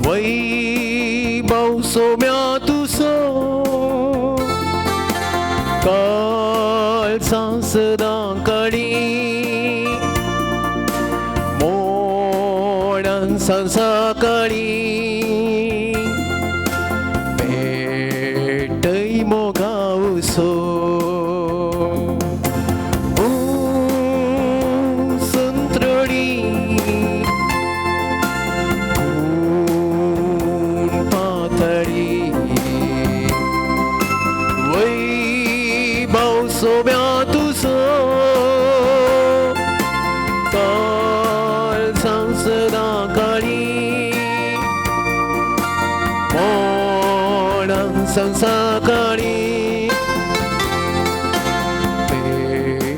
वैभव सोम्या तुसो काल सदां कडी मोडन संसाकडी पेटै मोगावसो संत्रडी पातळी वैभव सोम्या तुसो काल संसदा काळी मोडन संसाकाळी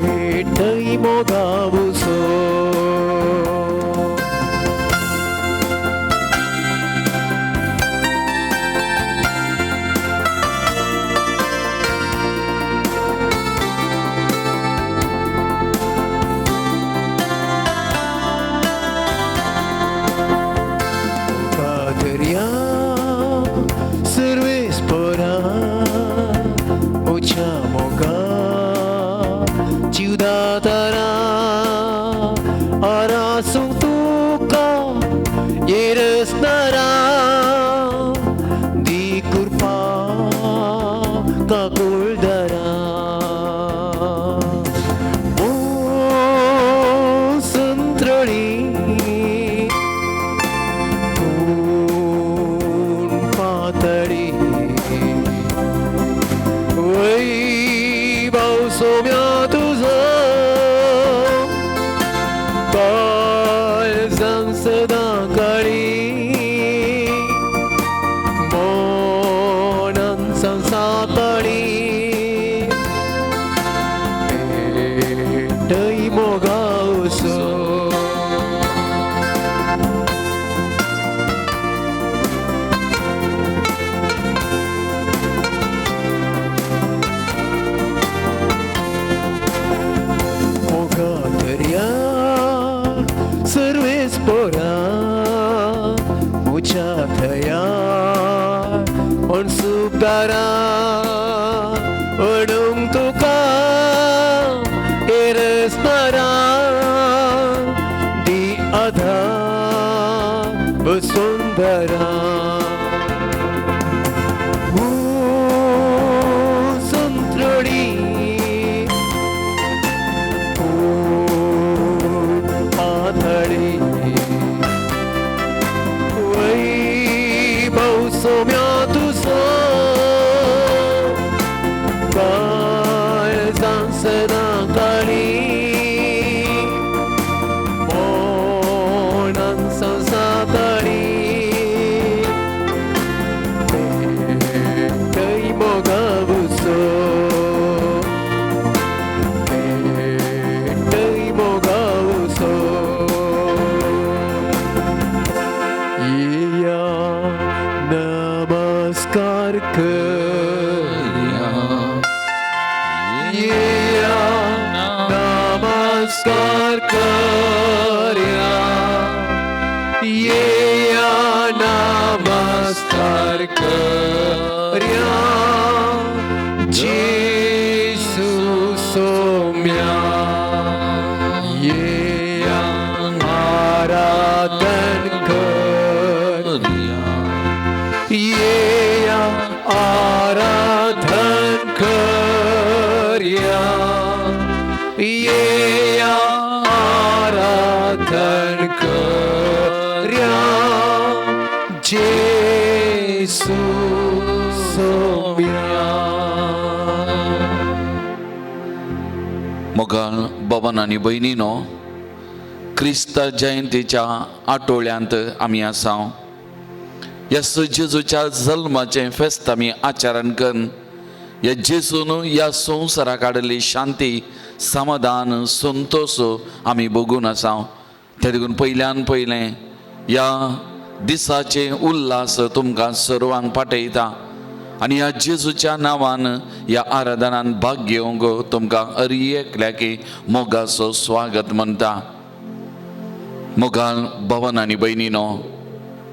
पेटै मोगावसो मोगाळ भवन आणि भयणीनो, क्रिस्त जयंतीच्या आठवड्यांत आमी आसा. येसू जेजूच्या जल्माचे फेस्त आमी आचरण करून या जेजून ह्या संवसाराक हाडली शांती, समाधान, संतोष आमी बघून आसा. त्या देखून पयल्यान पयलें ह्या दिसाचे उल्हास तुमकां सर्वांक पाठयता आणि ह्या जेजूच्या नांवान ह्या आराधनान भाग घेवंक तुमकां हर एकल्याकी मोगाचो स्वागत म्हणटा. मोगाळ भवन आनी भयणीनो,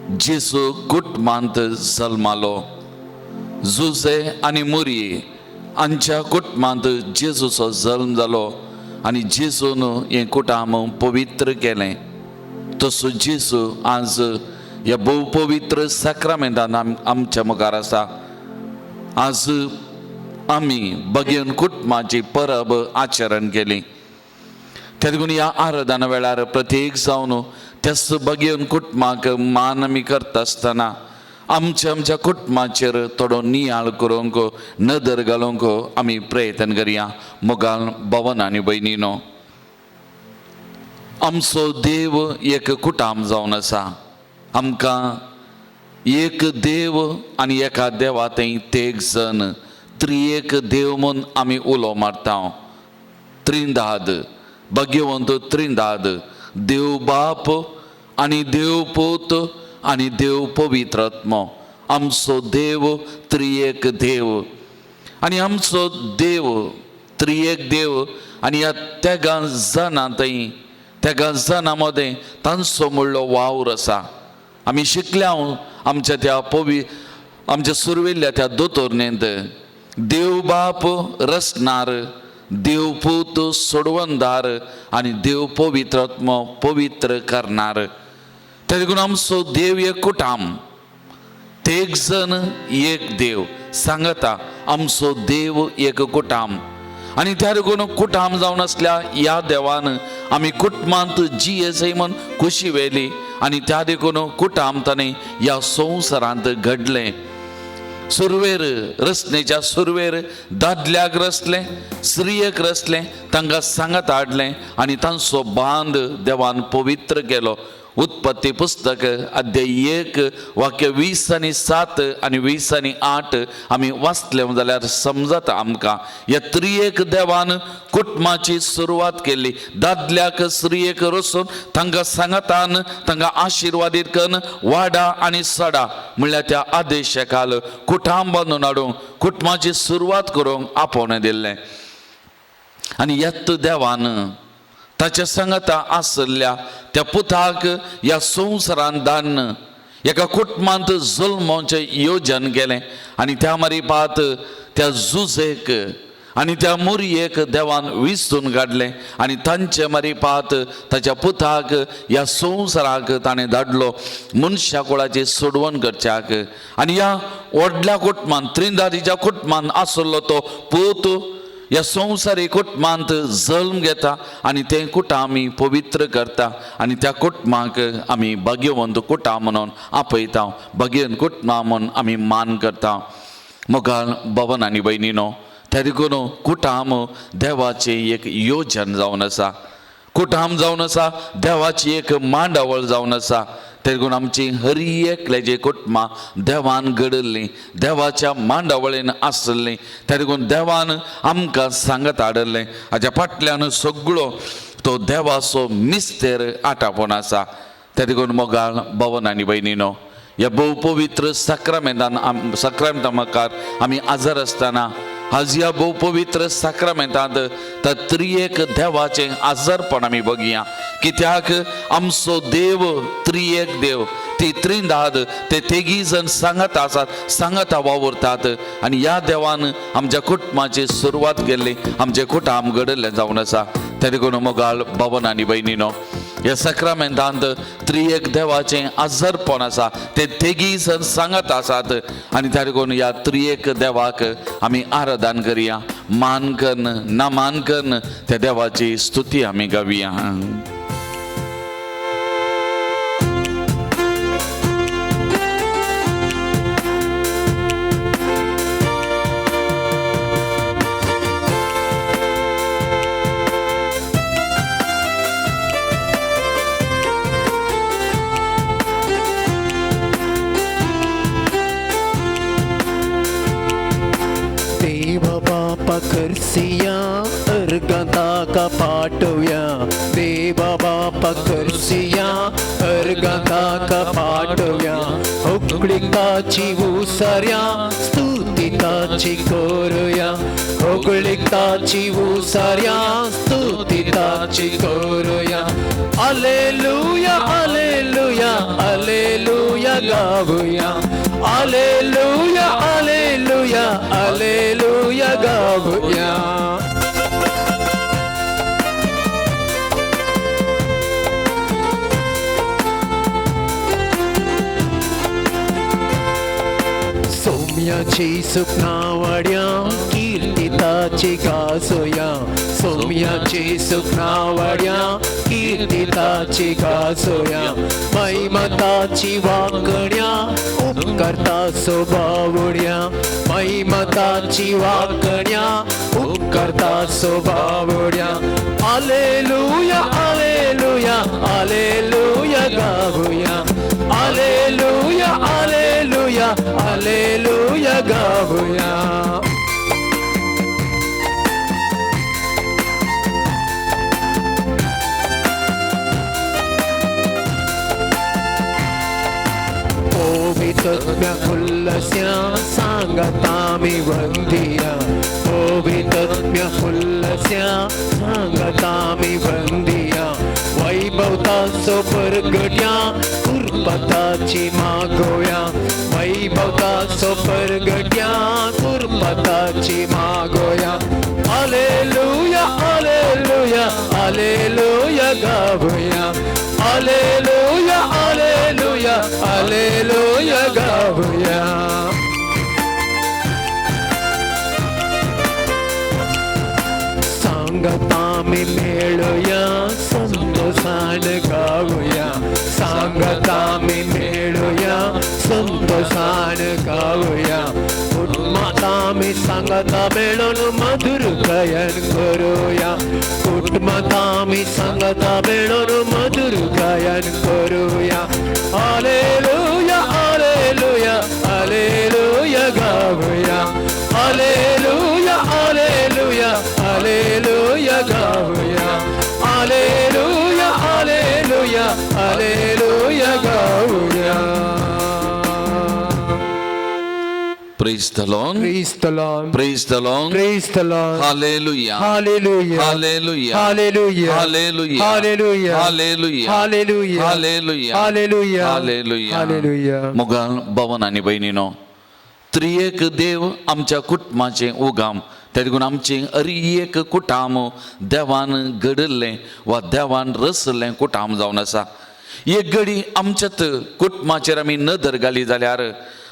जेसू कुटुंबांत जल्मालो. जुसे आनी मुरी हांच्या कुटुंबांत जेजूचो जल्म जालो आनी जेजून हें कुटाम पवित्र केलें. तसो जेजू आज ह्या भोव पवित्र साक्रामेंतान आमच्या मुखार आसा. आज आमी भगियन कुटुंबाची परब आचरण केली. त्या देखून ह्या आराधना वेळार प्रत्येक जावन त्याच भगियन कुटुंबाक मान आमी करता आसतना आमच्या कुटुंबाचेर थोडो नियाळ करूंक नदर घालूंक आमी प्रयत्न करया. मोगाल भवन आनी भयणीनो, आमचो देव एक कुटाम जावन आसा. आमकां एक देव आनी एका देवातय तेग जन त्रिएक देव म्हूण आमी उलो मारता. त्रिंदाद, भगवंत त्रिंदाद, देव बाप आनी देव पूत आनी देव पवित्र आत्मो. आमचो देव त्रिएक देव आनी आमचो देव त्रिएक देव आनी ह्या तेगा जनांतय तेगा जना मदें तांचो म्हणलो वावर आसा. आमी शिकल्या आमच्या त्या आमच्या सुरवेल्ल्या त्या दोतोरनेंत देव बाप रचणार, देव पूत सोडवंदार आनी देव पवित्र आत्मो पवित्र करणार. त्या देखून आमचो देव एक कुटाम, तेग जन एक देव सांगता. आमचो देव एक कुटाम आनी त्या देखून कुटाम जावन आसल्या ह्या देवान आमी कुटुंबांत जियेसय म्हूण खुशी व्हेली आनी त्या देखून कुटाम ताणें ह्या संवसारांत घडलें. सुरवेर रचनेच्या सुरवेर दादल्याक रचलें, स्त्रियेक रचलें, तांकां सांगात हाडलें आनी तांचो बांद देवान पवित्र केलो. उत्पत्ती पुस्तक अध्याय 1 वाक्य 20 आनी 7 आनी 20 आनी 8 आमी वाचलें जाल्यार समजता आमकां. ह्या त्रिएक देवान कुटुंबाची सुरवात केली. दादल्याक स्त्रियेक रचून तांकां सांगतान तांकां आशिर्वादीत करून वाडा आनी सडा म्हणल्यार त्या आदेशाखाल कुटाम बांदून हाडूंक कुटुंबाची सुरवात करूंक आपोवणें दिल्लें. आनी ह्यात देवान ताच्या सांगता आसल्या त्या पुताक ह्या संवसारांत धाडन एका कुटुंबांत जल्माचें येवजन केलें आनी त्या मारिफात त्या जुजेक आनी त्या मुरयेक देवान विसरून काडलें आनी तांचे मारिफात ताच्या पुताक ह्या संवसाराक ताणें धाडलो मनशा कुळाची सोडवण करच्याक. आनी ह्या व्हडल्या कुटुंबांत त्रिंदादीच्या कुटुंबांत आसलो तो पूत ह्या संवसारी कुटुंबांत जल्म घेता आनी तें कुटाम आमी पवित्र करता आनी त्या कुटुंबाक आमी भगवंत कुटाम म्हणून आपयता, भगवंत कुटुंबा म्हणून आमी मान करता. मुखार भवन आनी भयणीनो, त्या देखून कुटाम देवाचें एक योजन जावन आसा. कुटाम जावन आसा देवाची एक मांडावळ जावन आसा. त्या देखून आमची हर एकल्याची कुटुंबां देवान घडयल्लीं, देवाच्या मांडावळेन आसलीं. त्या देखून देवान आमकां सांगत हाडलें. हाच्या फाटल्यान सगळो तो देवाचो मिस्तेर आटापून आसा. त्या देखून मोगाळ भवन आनी भयणीनो, ह्या भोव पवित्र साक्रामेंता मुखार आमी आजर आसतना आज ह्या भोव पवित्र साक्रामेंतांत त्या त्रिएक देवाचें आजरपण आमी बगुया. कित्याक आमचो देव त्रिएक देव, ती त्रिंदाद ते तेगी जण सांगत आसात, सांगता वावरतात आनी ह्या देवान आमच्या कुटुंबाची सुरवात केल्ली, आमचें कुटाम घडयल्लें जावन आसा. त्या देखून मोगाळ भवन आनी भयणीनो, ह्या साक्रामेंतांत त्रिएक देवाचें आजरपण आसा, ते तेगी जण सांगत आसात आनी त्या देखून ह्या त्रिएक देवाक आमी आराधन करया, मान करन ना मान करन त्या देवाची स्तुती आमी गावया. करसिया अर्गता का पाटव्या, देवा बापा करसिया अर्गता का पाटव्या, उकळिकाची उसर्या स्तुती ताची करूया होकळीक ताची उसाऱ्या स्तुती ताची करूया हालेलुया हालेलुया हालेलुया गाऊया हालेलुया हालेलुया हालेलुया गाऊया सौम्याची सुखनावड्या कीर्तिताची गाजोया सौम्याची सुखनावड्या कीर्तिताची गाजोया महिमताची वाकड्या उपकर्ता स्वभावड्या महिमताची वाकड्या उपकर्ता स्वभावड्या हालेलुया हालेलुया हालेलुया गाऊया हालेलुया हालेलुया हालेलुया गाऊया तज्ञ फुल्लस्या सांगता मी वंदिया तज्ञ फुल्लस्या सांगता मी वंदिया वैभवता सोपरगट्या कुर्पताची मागोया वैभवता सोपरगट्या कुर्पताची मागोया हालेलुया हालेलुया हालेलुया गाऊया हालेलुया हालेलुया हालेलुया गाऊया सांगता मी मेळूया संतोषान गाऊया सांगता मी मेळूया संतोषान गाऊया कुटुंबाता मी सांगता मेळून मधुर गायन करूया कुटुंबाता मी सांगता मेळून मधुर गायन करूया हालेलुया हालेलुया हालेलुया गाऊया हालेलुया हालेलुया हालेलुया गाऊया हालेलुया हालेलुया हालेलुया गाऊया Praise the Lord. Praise the Lord. Praise the Lord. Praise the Lord. Hallelujah. Hallelujah. Hallelujah. Hallelujah. Hallelujah. Hallelujah. Hallelujah. Hallelujah. Hallelujah. Hallelujah. Hallelujah. Hallelujah. मुघल भवन आणि बहिणीनो त्रिएक देव आमच्या कुटुंबाचे उगाम त्यातून आमचे एक कुटाम देवान घडले वा देवान रचले कुटाम जावन आसा एक घडी आमच्यात कुटुंबाचेर आमी नदर घाली जाल्यार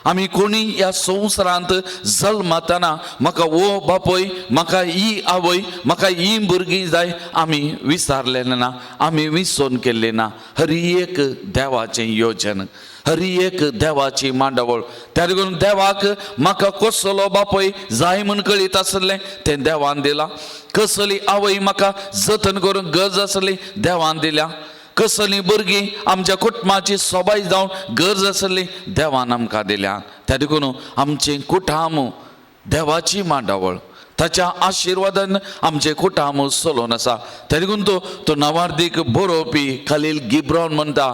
आमी कोणी ह्या संवसारांत जल्मातना म्हाका ओ बापोय म्हाका ही आवय म्हाका ही भुरगीं जाय आमी विसारलेले ना आमी विसोन केल्ले ना हर एक देवाचें योजन हर एक देवाची मांडावळ त्या देखून देवाक म्हाका कसलो बापोय जाय म्हूण कळीत आसलें तें देवान दिलां कसली आवय म्हाका जतन करूंक गरज आसली देवान दिल्या कसली भुरगीं आमच्या कुटुंबाची सोबाय जावन गरज आसली देवान आमकां दिल्या त्या देखून आमचें कुटाम देवाची मांडावळ ताच्या आशिर्वादान आमचें कुटाम चलोवन आसा त्या देखून तो नवार्दीक बरोवपी खलील गिब्रॉन म्हणटा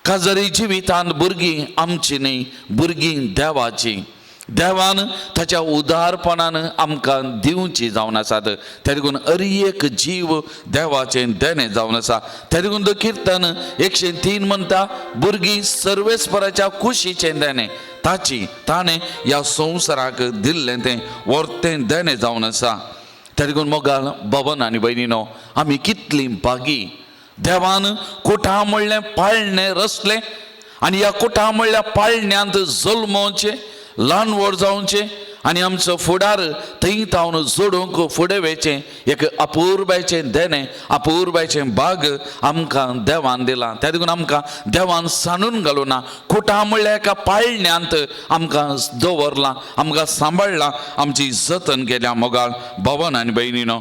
काजरी जिवितांत भुरगीं आमची न्ही भुरगीं देवाची देवान ताच्या उदारपणान आमकां दिवची जावन आसात त्या देखून हर एक जीव देवाचें देणें जावन आसा त्या देखून तो किर्तन 103 म्हणटा भुरगीं सर्वेस्पराच्या कुशीचें देणें ताणें ह्या संवसाराक दिल्लें तें व्हरतें देणें जावन आसा त्या देखून मोगाल भवन आनी भयणीनो आमी कितलीं बागी देवान कुटाम म्हणलें पाळणें रचलें आनी ह्या कुटाम म्हणल्या पाळण्यांत जल्मोवचें ल्हान व्हड जावचें आनी आमचो फुडार थंय तावन जोडूंक फुडें वचचें एक अपुर्बायचें देणें अपुर्बायचें भाग आमकां देवान दिलां त्या देखून आमकां देवान सांडून घालूं ना कुटाम म्हणल्या एका पाळण्यांत आमकां दवरलां आमकां सांबाळलां आमची जतन केल्या मोगाळ भवन आनी भयणीनो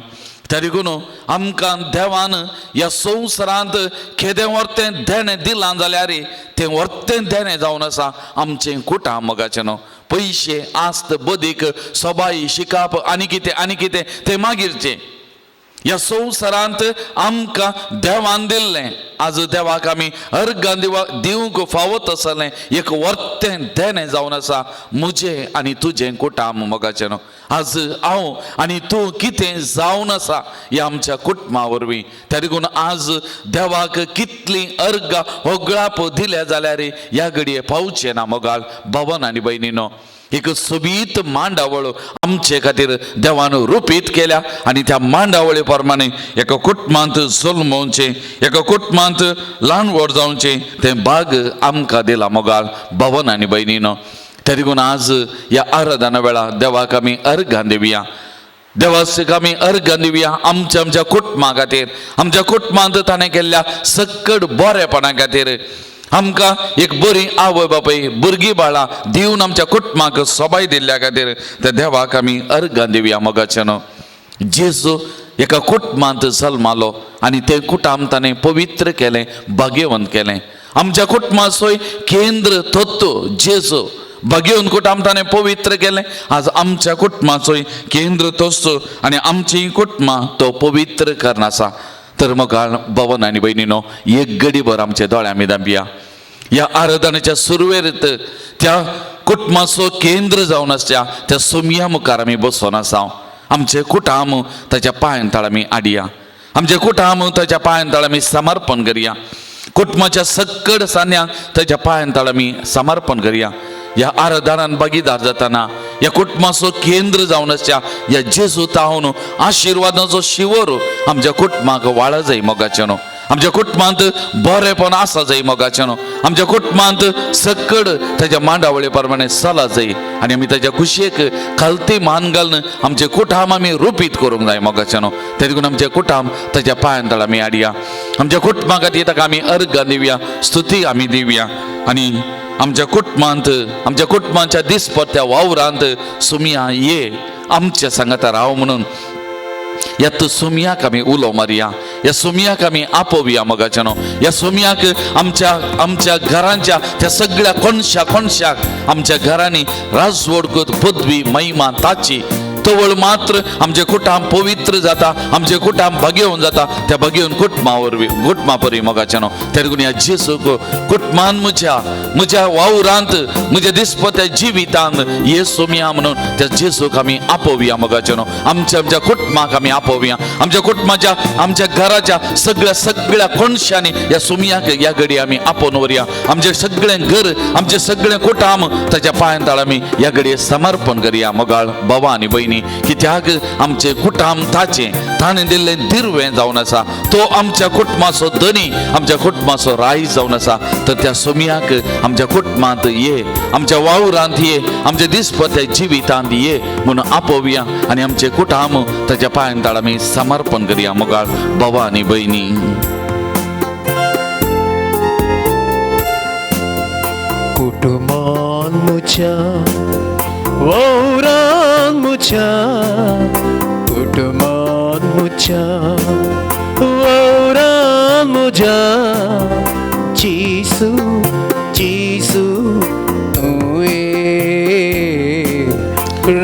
त्या देखून आमकां देवान ह्या संवसारांत केदें व्हरतें देणें दिलां जाल्यार तें व्हरतें देणें जावन आसा आमचें कुटाम मोगाचें न्हू पयशे आस्त बदीक सोबाय शिकाप आनी कितें तें मागीरचें ह्या संवसारांत आमकां देवान दिल्लें आज देवाक आमी अर्गां दिवंक फावत आसलें एक वर्तें देणें जावन आसा म्हजें आनी तुजें कुटाम मोगाचें न्हू. आज हांव आनी तूं कितें जावन आसा ह्या आमच्या कुटुंबा वरवीं त्या देखून आज देवाक कितलीं अर्गां होगळाप दिल्या जाल्यार ह्या घडये पावचें ना मोगाळ भावन आनी भयणीनो. एक सोबीत मांडावळ आमचे खातीर देवान रुपीत केल्या आनी त्या मांडावळे प्रमाणे एका कुटुंबांत जल्मोवचें एका कुटुंबांत ल्हान व्हड जावचें तें भाग आमकां दिला मोगाळ भावन आनी भयणीनो. त्या देखून आज ह्या आराधना वेळा देवाक आमी अर्गां दिवया. देवाक आमी अर्गां दिवया आमच्या कुटुंबा खातीर आमच्या कुटुंबांत ताणें केल्ल्या सकट बरेपणा खातीर आमकां एक बरी आवय बापाय भुरगीं बाळां दिवन आमच्या कुटुंबाक सोबाय दिल्ल्या खातीर त्या देवाक आमी अर्गां दिवया मोगाचें न्हू. जेजू एका कुटुंबांत जल्मालो आनी तें कुटुंब ताणें पवित्र केलें भाग्यवंत केलें. आमच्या कुटुंबाचोय केंद्र तत्व जेजू भाग्यवंत कुटुंब ताणें पवित्र केलें. आज आमच्या कुटुंबाचोय केंद्र तोच आनी आमचीं कुटुंबां तो पवित्र करना आसा. तर मोगाळ भावन आनी भयणीनो एक घडीभर आमचे दोळे आमी धांपया. ह्या आराधनेच्या सुरवेरेंत त्या कुटुंबाचो केंद्र जावन आसच्या त्या सुमया मुखार आमी बसून आसा. आमचे कुटाम ताच्या पांयांतळ आमी हाडया. आमचे कुटाम ताच्या पांयांतळ आमी समर्पण करया. कुटुंबाच्या सकड सान्यांक ताच्या पांयांतळ आमी समर्पण करया. ह्या आराधनान भागीदार जाताना ह्या कुटुंबाचो केंद्र जावन आसच्या ह्या जेजू तावन आशिर्वादाचो शिवर आमच्या कुटुंबाक वाळा जाय मोगाचें न्हू. आमच्या कुटुंबांत बरेपण आसा जाय मोगाचें न्हू. आमच्या कुटुंबांत सकड ताच्या मांडावळे प्रमाणे चला जाय आनी आमी ताच्या कुशेक खालती मान घालून आमचे कुटाम आमी रुपीत करूंक जाय मोगाचें न्हू. ते देखून आमचे कुटाम ताच्या पांयांतळ आमी हाडया. आमच्या कुटुंबा खातीर ताका आमी अर्गां दिवया स्तुती आमी दिवया आनी आमच्या कुटुंबांत आमच्या कुटुंबाच्या दिसपट्ट्या वावरांत सुमया ये आमच्या सांगाता राव म्हणून ह्या सुमयाक आमी उलो मारया. ह्या सुमयाक आमी आपोवया मोगाचें न्हू. ह्या सुमयाक आमच्या घरांच्या त्या सगळ्या कोणशाक आमच्या घरांनी राजवड पदवी महिमा ताची तवळ मात्र आमचे कुटाम पवित्र जाता आमचे कुटाम भाग्यवन जाता त्या भाग्यवन कुटुंबा परी मोगाचें न्हू. त्या देखून ह्या जेजूक कुटुंबान म्हज्या वावरांत म्हज्या दिसपट्या जिवितांत हे सुमया म्हणून त्या जेजूक आमी आपोवया मोगाचें न्हू. आमच्या कुटुंबाक आमी आपोवया. आमच्या कुटुंबाच्या आमच्या घराच्या सगळ्या कोणशांनी ह्या सुमयाक ह्या घडी आमी आपोवन व्हरया. आमचें सगळें घर आमचें सगळें कुटाम ताच्या पांयांतळ आमी ह्या घडये समर्पण करया मोगाळ भावा आनी भयणी. कित्याक आमचे कुटाम ताणें दिल्लें दिरवें जावन आसा. तो आमच्या कुटुंबाचो धनी आमच्या कुटुंबाचो राईज जावन आसा. तर त्या सुमयाक आमच्या कुटुंबांत ये आमच्या वावरांत ये आमच्या दिसपट्या जिवितांत ये म्हणून आपोवया आनी आमचे कुटाम ताच्या पांयांतळ आमी समर्पण करया मोगाळ भावा आनी भयणी. कुटुंबान म्हज्या वावरान म्हज्या कुटुंबान म्हज्या वावरान म्हज्या जेजू जेजू तुवें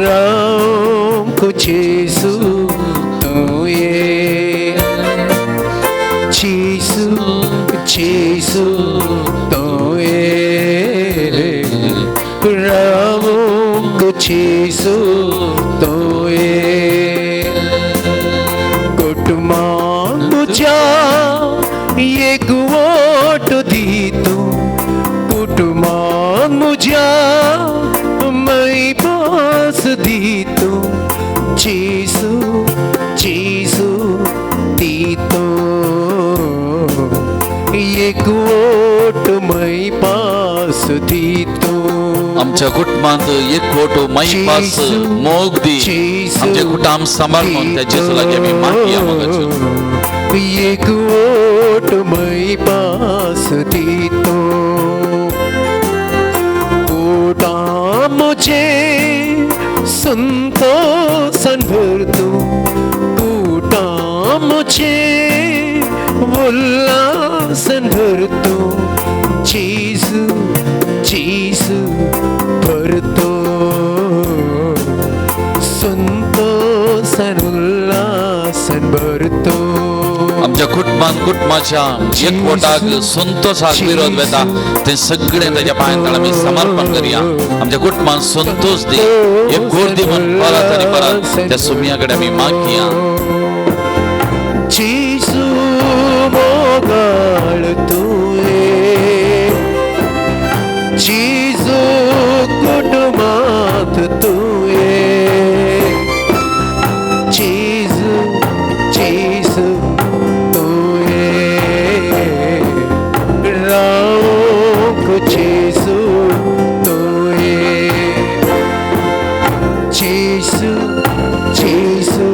राम जेजू तुवें जेजू जेजू तुवें राम जेजू तुवें कुटुंबान म्हज्या एक वोट दितो कुटुंबान म्हज्या मैपास दितो जेजू जेजू दितो एक वोट मैपास दितो. आमच्या कुटुंबांत एक वोट मैपास मोग दी आमचे कुटाम सांबाळून त्या जेजूला आमी मागया मोगाचें न्हू. एक वोट मैपास दितो कुटाम म्हजे संतोषान भरतो कुटाम म्हजे उल्हासान भरतो जेजू जेजू भरतो संतोषान उल्हासान भरतो. कुटुंबाच्या एकवटाक संतोषाक विरोध वेता ते सगळे त्याच्या पांयात आमी समर्पण करूया. आमच्या कुटुंबात संतोष दे, एक गोड दी म्हणून परत आणि परत त्या सुमियाकडे आमी मागया. जेसू मोगाळ तुये, जेसू कुटुंबात तुये, जेसू जेसू तुये, रावक जेसू तुये, जेसू जेसू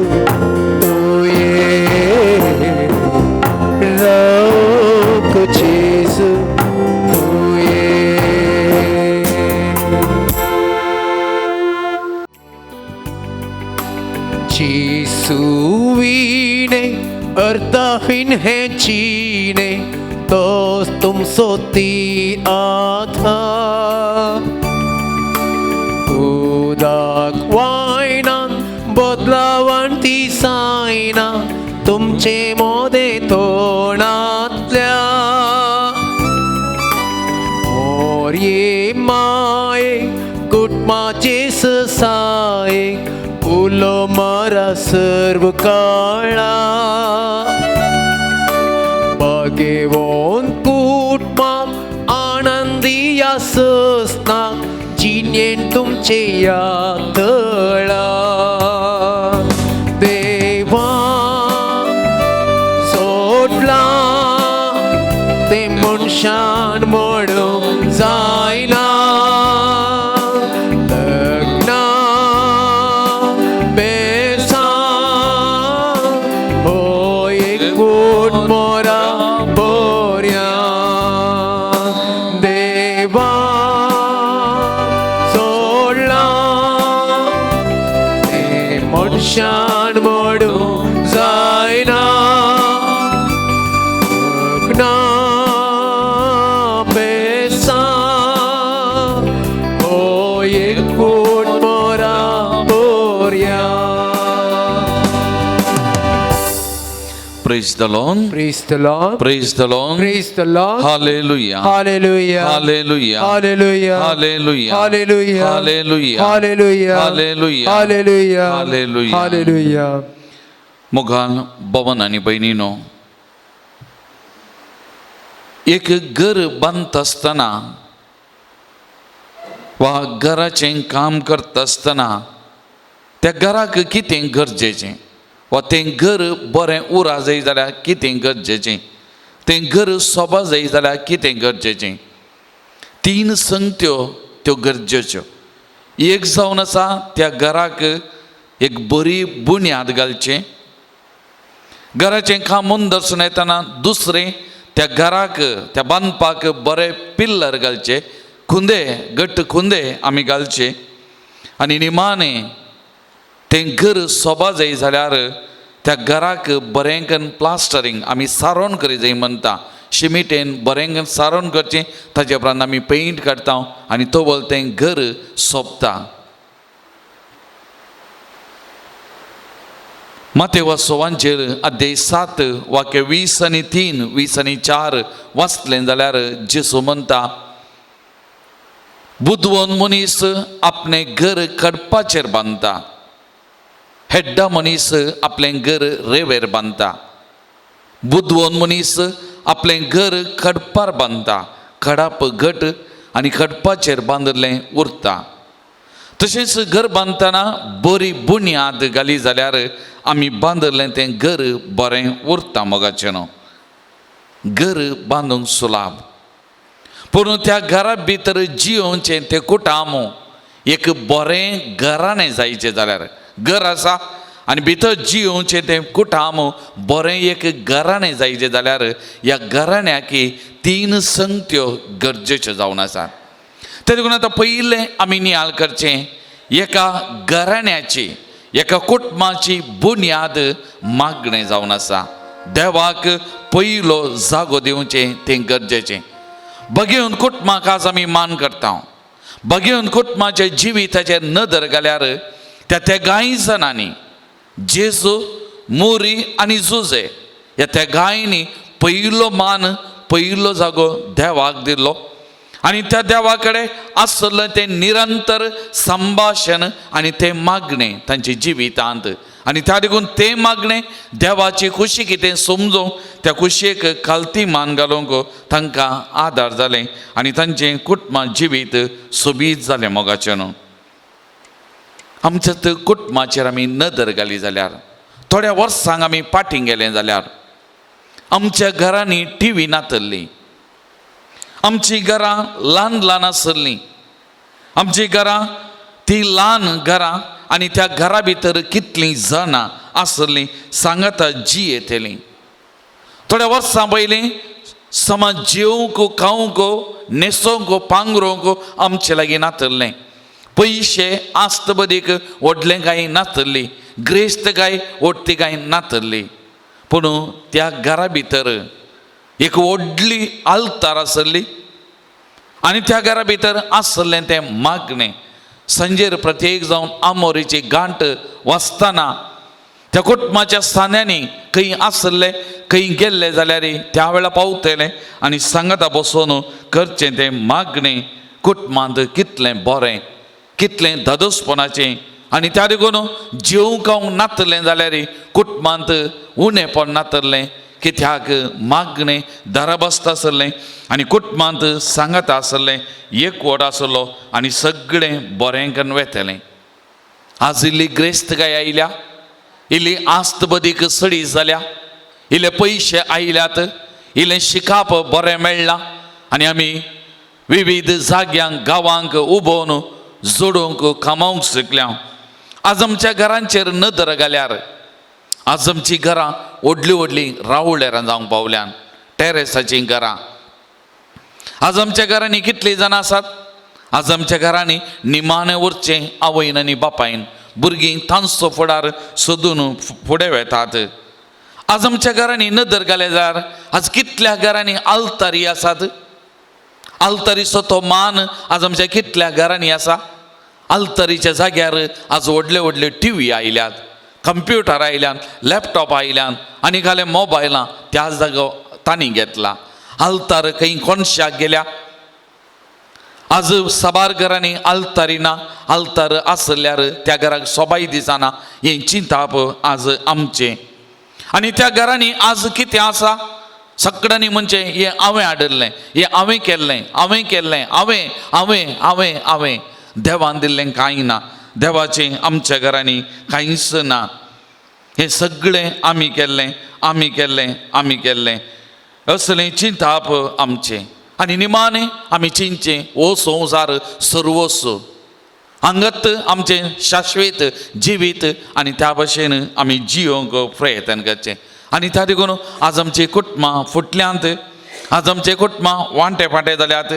जेसू तुये. जेसू विणे अर्थहीन हे चीने तोच तुमचो ती आधार. उदाक वायनान बदलावन ती सायना तुमचे मोदे तोंडांतल्या. मोरये माये कुटुंबाचे साये उलो मारा सर्व काळा. बगेवोन कुटुंबाक आनंदी आसना जिणेन तुमचे या तळा. देवा सोडला ते मनशान मोडूंक जायना. लग्ना बेसा हो एकूट मोरा बोऱ्या. देवा सोडला ते मनशान मोडूंक जायना. Praise the Lord. Praise the Lord. Praise the Lord. Praise the Lord. Hallelujah. Hallelujah. Hallelujah. Hallelujah. Hallelujah. Hallelujah. Hallelujah. Hallelujah. Hallelujah. Hallelujah. Hallelujah. Hallelujah. मोगाल भवन आणि बहिणीनो, एक घर बांधत असताना वा घराचें काम करता आसतना त्या घराक कितें गरजेचें वा तें घर बरें उरा जाय जाल्यार कितें गरजेचें, तें घर सोबा जाय जाल्यार कितें गरजेचें. तीन संगत्यो त्यो गरजेच्यो. एक जावन आसा त्या घराक एक बरी बुन्याद घालचें. घराचें काम म्हूण दर्शन येतना दुसरें त्या घराक त्या बांदपाक बरें पिल्लर घालचे, खुंदे घट्ट खुंदे आमी घालचे. आनी निमाणें तें घर सोबा जाय जाल्यार त्या घराक बरें करून प्लास्टरींग आमी सारोन करी जाय म्हणटा. शिमिटेन बरें करून सारोन करचें, ताचे उपरांत आमी पेंट काडटा आनी तो बोल तें घर सोंपता. माते वासोवांचेर अध्याय 7 वाक्य 20 आनी 3, 20 आनी 4 वाचलें जाल्यार जेसू म्हणटा, बुदवोन मनीस आपणे घर कडपाचेर बांदता, हेड्डा मनीस आपलें घर रेंवेर बांदता. बुदवोन मनीस आपलें घर कडपार बांदता, खडाप घट आनी खडपाचेर बांदलें उरता. तशेंच घर बांदतना बरी बुन्याद घाली जाल्यार आमी बांदलें तें घर बरें उरता. मोगाचें न्हू, घर बांदूंक सुलाभ, पूण त्या घरा भितर जियोवचें तें कुटामो एक बरें घराणें जायचें जाल्यार, घर आसा आनी भितर जियोवचें तें कुटामो बरें एक घराणें जायचें जाल्यार ह्या घराण्याक तीन संगत्यो गरजेच्यो जावन आसात. ते देखून आतां पयलें आमी नियाळ करचें, एका घराण्याची एका कुटुंबाची बुन्याद मागणें जावन आसा. देवाक पयलो जागो दिवचें तें गरजेचें. बगेवन कुटुंबाक आज आमी मान करता, बगेवन कुटुंबाच्या जिविताचेर नदर घाल्यार त्या तेगाय जाणांनी जेजू, मोरी आनी जुजे ह्या तेगायनी पयलो मान पयलो जागो देवाक दिल्लो आणि त्या देवाकडे आसलं ते निरंतर संभाषण आणि ते मागणे तांचे जिवितांत आणि त्या देखून ते मागणे देवाची खुशी कितें समजूंक त्या खुशयेक खालती मान घालूंक तांकां आदार जालें आणि तांचें कुटुंबां जिवीत सोबीत जालें मोगाचें न्हू. आमच्या कुटुंबाचेर आमी नदर घाली जाल्यार थोड्या वर्सांक आमी पाठीं गेले जाल्यार आमच्या घरांनी टीव्ही नातल्ली, आमची घरां ल्हान ल्हान आसलीं, आमची घरां ती ल्हान घरां आणि त्या घरा भितर कितलीं जाणां आसलीं सांगता जी येतलीं. थोड्या वर्सां पयलीं समाज जेवंक खावंक न्हेसोंक पांगरोवंक आमचे लागीं नातल्लें. पयशे आस्त बदीक व्हडलें कांय नातल्ली, ग्रेस्त काय व्हडती काय नातल्ली, पूण त्या घरा भितर एक व्हडली आल्तार आसली आणि त्या घरा भितर आसलें तें मागणें. संजेर प्रत्येक जावन आमोरेची गांठ वाजताना त्या कुटुंबाच्या सान्यांनी खंय आसले खंय गेल्ले जाल्यार त्या वेळा पावतले आणि सांगता बसून करचें तें मागणें कुटुंबांत कितलें बरें, कितलें धादोसपणाचें. आणि त्या देखून जेवंक नातलें जाल्यार कुटुंबांत उणेंपण नातलें, कित्याक मागणें दाराबस्त आसलें आणि कुटुंबांत सांगता आसलें, एकवट आसलो आणि सगळें बरें करून वेतलें. आज इल्ली ग्रेस्त काय आयल्या, इल्ली आस्त बदीक सडी जाल्या, इल्ले पयशे आयल्यात, इल्लें शिकाप बरें मेळ्ळां आणि आमी विविध जाग्यांक गांवांक उबोवन जोडूंक कामावंक शिकल्या. आज आमच्या घरांचेर नदर घाल्यार आज आमची घरां व्हडलीं व्हडलीं रावळेरां जावंक पावल्यान, टॅरेसाचीं घरां. आज आमच्या घरांनी कितलीं जाणां आसात? आज आमच्या घरांनी निमाणें उरचें आवयन आनी बापायन, भुरगीं तांचो फुडार सोदून फुडें वेतात. आज आमच्या घरांनी नदर घाले जाल्यार आज कितल्या घरांनी आल्तारी आसात. आल्तारीचो तो मान आज आमच्या कितल्या घरांनी आसा. आल्तारीच्या जाग्यार आज व्हडले व्हडले टीव्ही आयल्यात, कंप्युटर आयल्यान, लॅपटॉप आयल्यान आनी घाले मोबायलां त्या जागो तांणी घेतला. आल्तार खंय कोणशाक गेल्या. आज साबार घरांनी आल्तारी ना, आल्तार आसल्यार त्या घराक सोबाय दिसना, हें चिंताप आज आमचें. आनी त्या घरांनी आज कितें आसा सगळ्यांनी म्हणजे हें हांवें हाडलें, हें हांवें केल्लें, हांवें केल्लें, हांवें हांवें हांवें हांवें. देवान दिल्लें कांय ना, देवाचें आमच्या घरांनी कांयच ना. हें सगळें आमी केल्लें, आमी केल्लें, आमी केल्लें असलें चिंताप आमचें. आनी निमाणें आमी चिंतचें हो संवसार सर्वस्व, हांगात आमचें शाश्वत जिवीत आनी त्या भाशेन आमी जियोंक प्रयत्न करचें. आनी त्या देखून आज आमची कुटुंबां फुटल्यांत, आज आमचे कुटुंबां वांटे फाटे जाल्यात,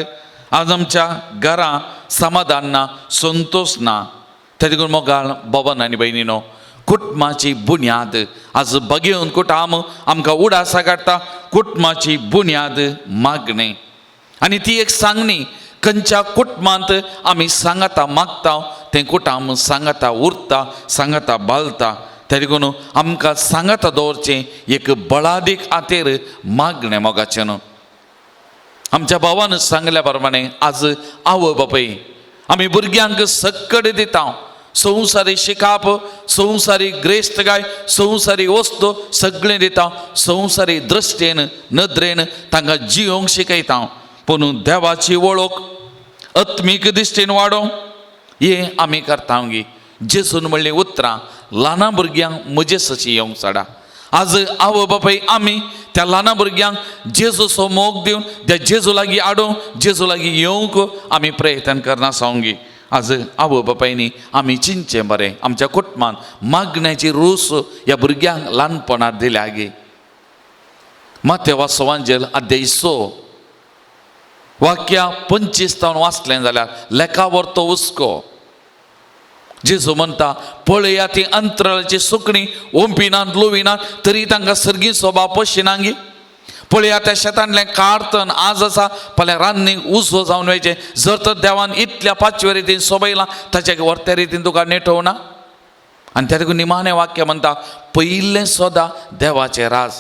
आज आमच्या घरां समाधान ना, संतोष ना. त्या देखून मोगाळ बाबान आनी भयणीनो, कुटुंबाची बुन्याद आज बगेवन कुटाम आमकां उडासा काडटा. कुटुंबाची बुन्याद मागणें आनी ती एक सांगणी. खंयच्या कुटुंबांत आमी सांगता मागता तें कुटाम सांगता उरता, सांगता बालता. त्या देखून आमकां सांगता दवरचें एक बळादीक आतेर मागणें मोगाचें न्हू. आमच्या भावान सांगल्या प्रमाणे आज आवय बापाय आमी भुरग्यांक सक्कड दिता. संवसारी शिकाप, संवसारी ग्रेस्तकाय, संवसारी वस्तू सगळें दिता. संवसारी दृश्टेन नदरेन तांकां जियोंक शिकयता. पूण देवाची वळख आत्मीक दिश्टेन वाडोवंक हें आमी करता. जेजून म्हणलीं उतरां ल्हाना भुरग्यांक म्हजे सशी येवंक सोडा. आज आवय बापाय आमी त्या ल्हाना भुरग्यांक जेजूचो मोग दिवन त्या जेजू लागीं हाडूंक, जेजू लागीं येवंक आमी प्रयत्न करना सांगी. आज आवय बापायनी आमी चिंतचें बरें. आमच्या कुटुंबान मागण्याची रूस ह्या भुरग्यांक ल्हानपणांत दिल्या गे. माथ्या वासवांजल अध्याय 6 वाक्या 25 वाचलें जाल्यार लेखावर तो हुस्को. जेजू म्हणटा पळया ती अंतराळाची सुकणी ओंपिनात लुविनात तरी तांकां सर्गी सोबा पशिनांगी. पळया त्या शेतांतलें काडतन आज आसा फाल्यां रान्नीक उजो जावन वयचें. जर तर देवान इतल्या पांचव्या रितीन सोबयलां ताच्या व्हरत्या रितीन तुका नेटवना. आनी त्या देखून निमाणें वाक्य म्हणटा पयलें सोदा देवाचें राज.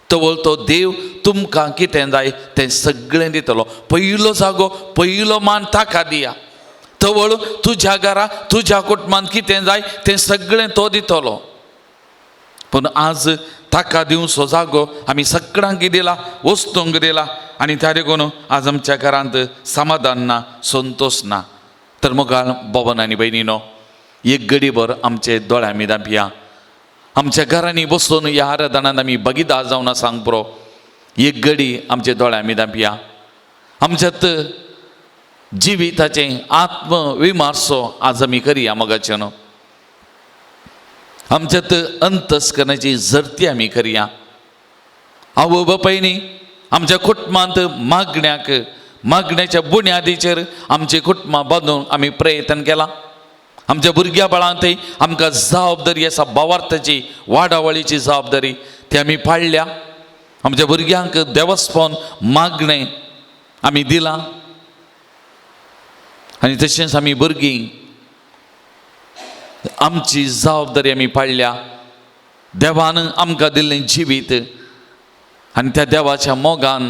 तवळ तो देव तुमकां कितें जाय तें सगळें दितलो. पयलो जागो पयलो मान ताका दिया. तवळ तुज्या घरा तुज्या कुटुंबांत कितें जाय तें सगळें तो दितलो. पूण आज ताका दिवचो जागो आमी सगळ्यांक दिला, वस्तूंक दिला, आनी त्या देखून आज आमच्या घरांत समाधान ना, संतोष ना. तर मोगाळ भावांनो आनी भयणीनो, एक घडीभर आमचे दोळ्या मिदां भिया. आमच्या घरांनी बसून ह्या आराधनांत आमी भागीदार जावन सांग पुरो. एक घडी आमचे दोळ्या मिदां भिया. आमच्यात जिविताचे आत्मविमर्शो आज आमी करया मोगाचे न्हू. आमच्यात अंतस्करणाची झरती आमी करया. आवय बापायनी आमच्या कुटुंबांत मागण्याच्या बुन्यादीचेर आमचे कुटुंबां बांदून आमी प्रयत्न केला. आमच्या भुरग्या बाळांतय आमकां जबाबदारी आसा, भावार्थाची वाडावळीची जबाबदारी ती आमी पाळल्या. आमच्या भुरग्यांक देवस्थान मागणें आमी दिलां, आनी तशेंच आमी भुरगीं आमची जबाबदारी आमी पाळल्या. देवान आमकां दिल्लें जिवीत आनी त्या देवाच्या मोगान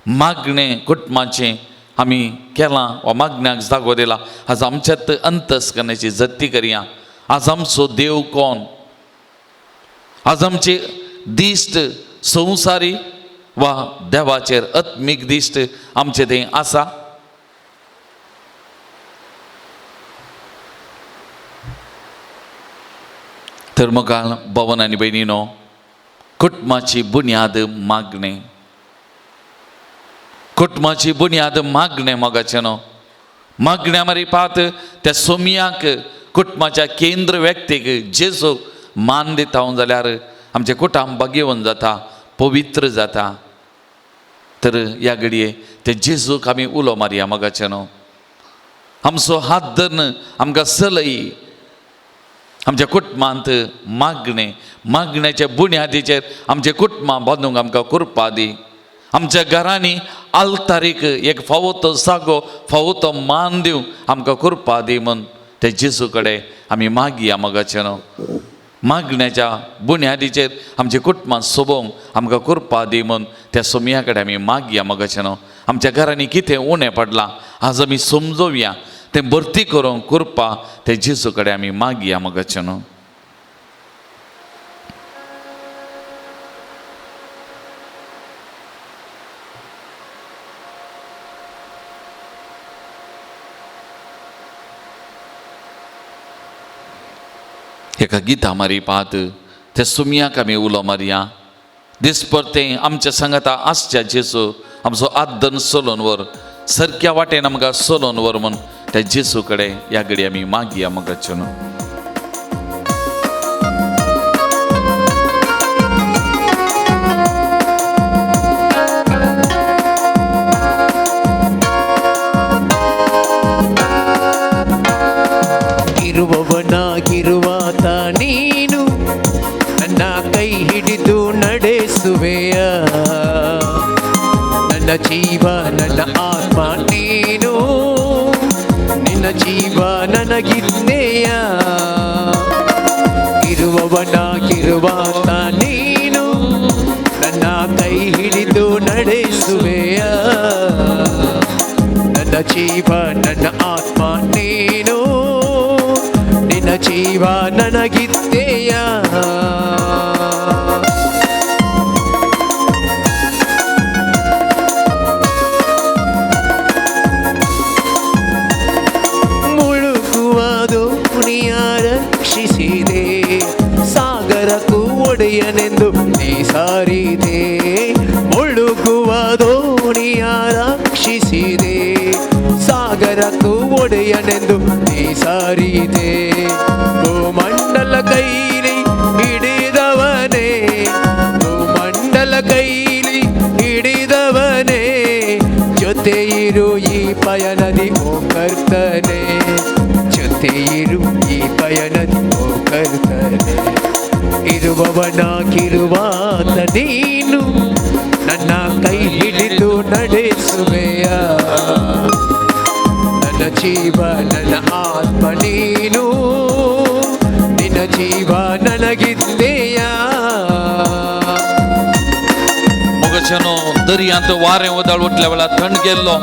मागणें कुटुंबाचें आमी केलां वा मागण्याक जागो दिला. आज आमच्यात अंतस्करणाची जप्ती करया. आज आमचो देव कोण? आज आमचे दिश्ट संवसारी वा देवाचेर आत्मीक दिश्ट आमचे थंय आसा? तर मोगाळ भावांनो आनी भयणीनो, कुटुंबाची बुन्याद मागणें. कुटुंबाची बुन्याद मागणें मोगाचें न्हू. मागण्या मारी पात त्या सोमयाक कुटुंबाच्या केंद्र व्यक्तीक जेजूक मान दिता जाल्यार आमचें कुटुंब भाग्यवन जाता, पवित्र जाता. तर ह्या घडये ते जेजूक आमी उलो मारया मोगाचें न्हू. आमचो हात धरून आमकां चलय. आमच्या कुटुंबांत मागण्याच्या बुन्यादीचेर आमचे कुटुंबां बांदूंक आमकां कृपा दी. आमच्या घरांनी आल्तारीक एक फावो तो जागो, फावो तो मान दिवं आमकां कृपा दी म्हूण ते जेजू कडेन आमी मागया मोगाचें न्हू. मागण्याच्या बुन्यादीचेर आमचे कुटुंबां सोबोवंक आमकां कृपा दी म्हूण त्या सोमया कडेन आमी मागया मोगाचें न्हू. आमच्या घरांनी कितें उणें पडलां आज आमी समजोवया, तें भरती करूंक कृपा ते जेजू कडेन आमी मागया मोगाचें न्हू. एका गिता मारी पात त्या सुमयाक आमी उलो मारया. दिसपरतें आमच्या सांगाता आसच्या जेजू आमचो आदन सोलोन व्हर, सारक्या वाटेन आमकां सोलोन व्हर म्हूण त्या जेजू कडेन ह्या घडी आमी मागया मोगाचें न्हू. ಇರುವವನಾಗಿರುವಾತ ನೀನು ನನ್ನ ಕೈ ಹಿಡಿದು ನಡೆಸುವೆಯ. ನನ್ನ ಜೀವ ನನ್ನ ಆತ್ಮ ನೀನು, ನಿನ್ನ ಜೀವ ನನಗಿದ್ದೇಯ. ಇರುವವನಾಗಿರುವಾತ ನೀನು ನನ್ನ ಕೈ ಹಿಡಿದು ನಡೆಸುವೆಯ. ನನ್ನ ಜೀವ ನನ್ನ ಆತ್ಮ ನೀನು, ನಿನ್ನ ಜೀವ ನನಗಿದ್ದೇಯ. ಮುಳುಗುವ ದೋಣಿಯ ರಕ್ಷಿಸಿದೆ, ಸಾಗರಕ್ಕೂ ಒಡೆಯನೆಂದು ನೀ ಸಾರಿದೆ. ಮುಳುಗುವ ದೋಣಿಯ ರಕ್ಷಿಸಿದೆ, ಸಾಗರಕ್ಕೂ ಒಡೆಯನೆಂದು ನೀ ಸಾರಿದೆ. ಭೂಮಂಡಲ ಕೈಲಿ ಹಿಡಿದವನೇ, ಭೂಮಂಡಲ ಕೈಲಿ ಹಿಡಿದವನೇ, ಜೊತೆ ಇರು ಈ ಪಯಣದಿ ಓ ಕರ್ತನೆ, ಜೊತೆ ಇರು ಈ ಪಯಣದಿ ಓ ಕರ್ತನೆ. ಇರುವವನಾಗಿರುವಾತ ನೀನು ನನ್ನ ಕೈ ಹಿಡಿದು ನಡೆಸುವೆಯ. ನನ್ನ ಜೀವ ನನ್ನ ಆತ್ಮ ನೀನು, ನಿನ್ನ ಜೀವ ನನಗಿದ್ದೇಯ. मोगाचेनो दर्यांत वारें वदळ उठल्या वेळार थंड गेल्लो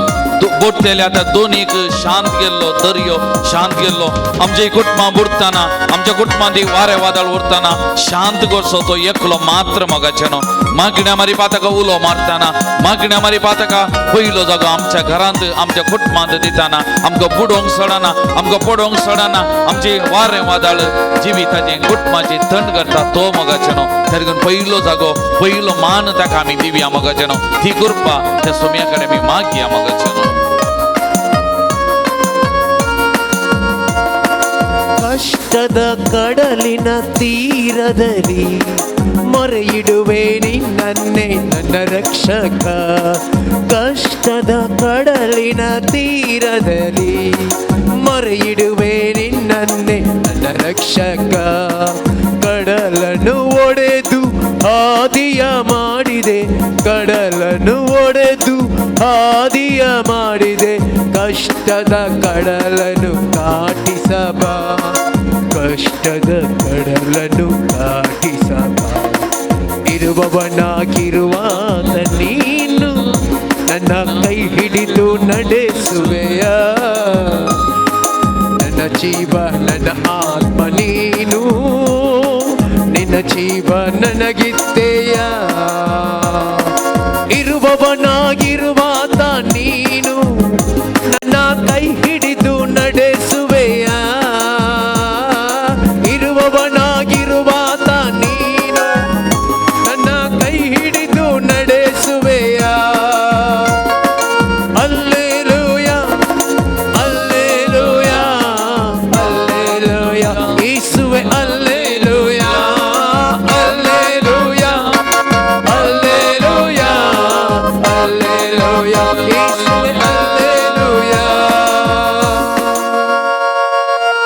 बोटलेले आता दोन एक शांत गेल्लो दर्यो शांत गेल्लो आमच्या कुटुंबां बुडताना आमच्या कुटुंबांनी वारें वादळ उरताना शांत करचो तो एकलो मात्र मोगाचेनो मागण्या मारी पाताका उलो मारताना मागण्या मारी पाताका पयलो जागो आमच्या घरांत आमच्या कुटुंबांत दिताना आमकां बुडोवंक सडना आमकां पडोवंक सडना आमची वारें वादळ जिविताचें कुटुंबाची थंड करता तो मोगाचेनो त्या देखून पयलो जागो पयलो मान ताका आमी दिवया मोगाचेनो ती कृपा त्या सोम्या कडेन आमी मागया मोगाचेनो ಕಷ್ಟದ ಕಡಲಿನ ತೀರದಲ್ಲಿ ಮೊರೆಯಿಡುವೆ ನಿನ್ನನ್ನೇ ನನ್ನ ರಕ್ಷಕ ಕಷ್ಟದ ಕಡಲಿನ ತೀರದಲ್ಲಿ ಮೊರೆಯಿಡುವೆ ನಿನ್ನನ್ನೇ ನನ್ನ ರಕ್ಷಕ ಕಡಲನ್ನು ಒಡೆದು ಹಾದಿಯ ಮಾಡಿದೆ ಕಡಲನ್ನು ಒಡೆದು ಹಾದಿಯ ಮಾಡಿದೆ ಕಷ್ಟದ ಕಡಲನ್ನು ದಾಟಿಸಬ ಕಷ್ಟದ ಕಡಲನ್ನು ದಾಟಿಸಬ ಇರುವವನಾಗಿರುವಾತ ನೀನು ನನ್ನ ಕೈ ಹಿಡಿದು ನಡೆಸುವೆಯ ನನ್ನ ಜೀವ ನನ್ನ ಆತ್ಮ ನೀನು ನಿನ್ನ ಜೀವ ನನಗಿದ್ದೆಯ ಇರುವವನಾಗಿರುವಾತ ನೀನು ನನ್ನ ಕೈ ಹಿಡಿದು ನಡೆಸುವೆಯ ಇರುವವನಾಗಿರುವಾತ ನೀನು ನನ್ನ ಕೈ ಹಿಡಿದು ನಡೆಸುವೆಯ ಅಲ್ಲೇಲೂಯ ಅಲ್ಲೇಲೂಯ ಅಲ್ಲೇಲೂಯ ಯೇಸುವೆ ಅಲ್ಲೇಲೂಯ ಅಲ್ಲೇಲೂಯ ಅಲ್ಲೇಲೂಯ ಅಲ್ಲೇಲೂಯ ಯೇಸುವೆ alleluia.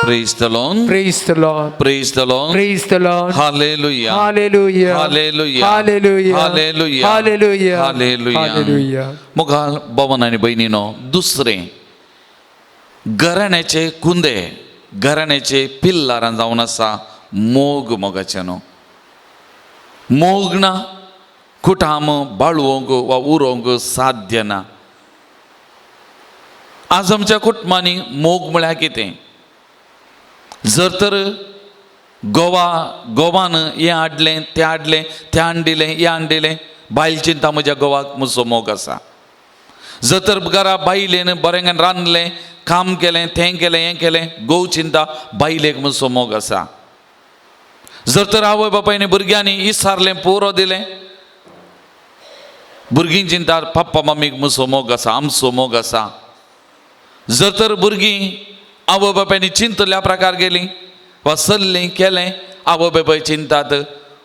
Praise the Lord. Praise the Lord. Praise the Lord. Praise the Lord. Hallelujah. Hallelujah. Hallelujah. Hallelujah. Hallelujah. Hallelujah. Hallelujah. Hallelujah. मुघाल भवन आणि बहिणीनो दुसरे घराण्याचे कुंदे घराण्याचे पिल्लारां जावन आसा मोग मोगाचेनो मोग ना कुटाम बाळोवंक वा उरोवंक साध्य ना आज आमच्या कुटुंबांनी मोग म्हळ्यार कितें जर तर गोवान हें हाडलें तें हाडलें तें हाडिलें हें हाडिलें बायल चिंता म्हज्या गोवाक म्हजो मोग आसा जर तर घरा बायलेन बरें रांदलें काम केलें तें केलें हें केलें घोव चिंता बायलेक म्हजो मोग आसा जर तर आवय बापायनी भुरग्यांनी इसारलें पुरो दिलें भुरगीं चिंता पप्पा मम्मीक म्हजो मोग आसा आमचो मोग आसा जर तर भुरगीं आवय बापायनी चिंतल्या प्रकार गेलीं वा चल्लीं केलें आवय बापाय चिंतात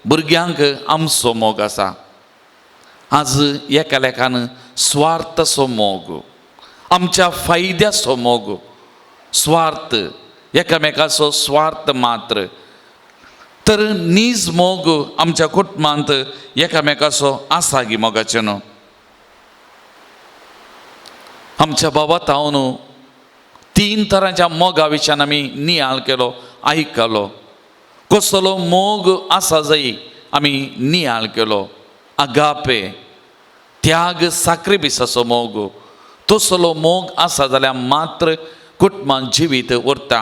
भुरग्यांक आमचो मोग आसा आज एका लेखान स्वार्थसो मोग आमच्या फायद्याचो मोग स्वार्थ एकामेकाचो स्वार्थ मात्र तर नीज मोग आमच्या कुटुंबांत एकामेकाचो आसा गी मोगाचें न्हू आमच्या बाबात हांव न्हू 3 तरांच्या मोगा विशयान आमी नियाळ केलो आयकलो कसलो मोग आसा जाय आमी नियाळ केलो आगापे त्याग साक्रिफिसाचो मोग तसलो मोग आसा जाल्यार मात्र कुटुंबांत जिवीत उरता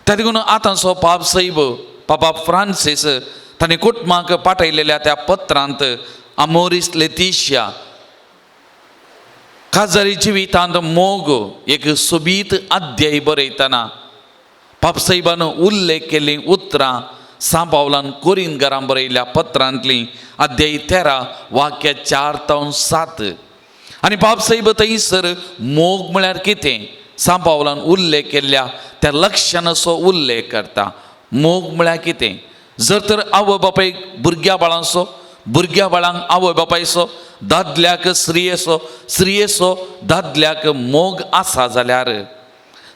त्या देखून आतांचो पाप सैब पापा फ्रांसीस ताणें कुटुंबाक पाठयलेल्या त्या पत्रांत आमोरीस लेतिशिया काजारी जिवितांत मोग एक सोबीत अध्याय बरयतना पापसाहेबान उल्लेख केल्लीं उतरां सांपावलान कोरिंतकारांक बरयल्या पत्रांतलीं अध्याय 13 वाक्य 4 ते 7 आनी पापसाहेब थंयसर मोग म्हळ्यार कितें सांपावलान उल्लेख केल्ल्या त्या लक्षणाचो उल्लेख करता मोग म्हळ्यार कितें जर तर आवय बापायक भुरग्या बाळांचो भुरग्या बाळांक आवय बापायचो दादल्याक स्त्रियेचो दादल्याक मोग आसा जाल्यार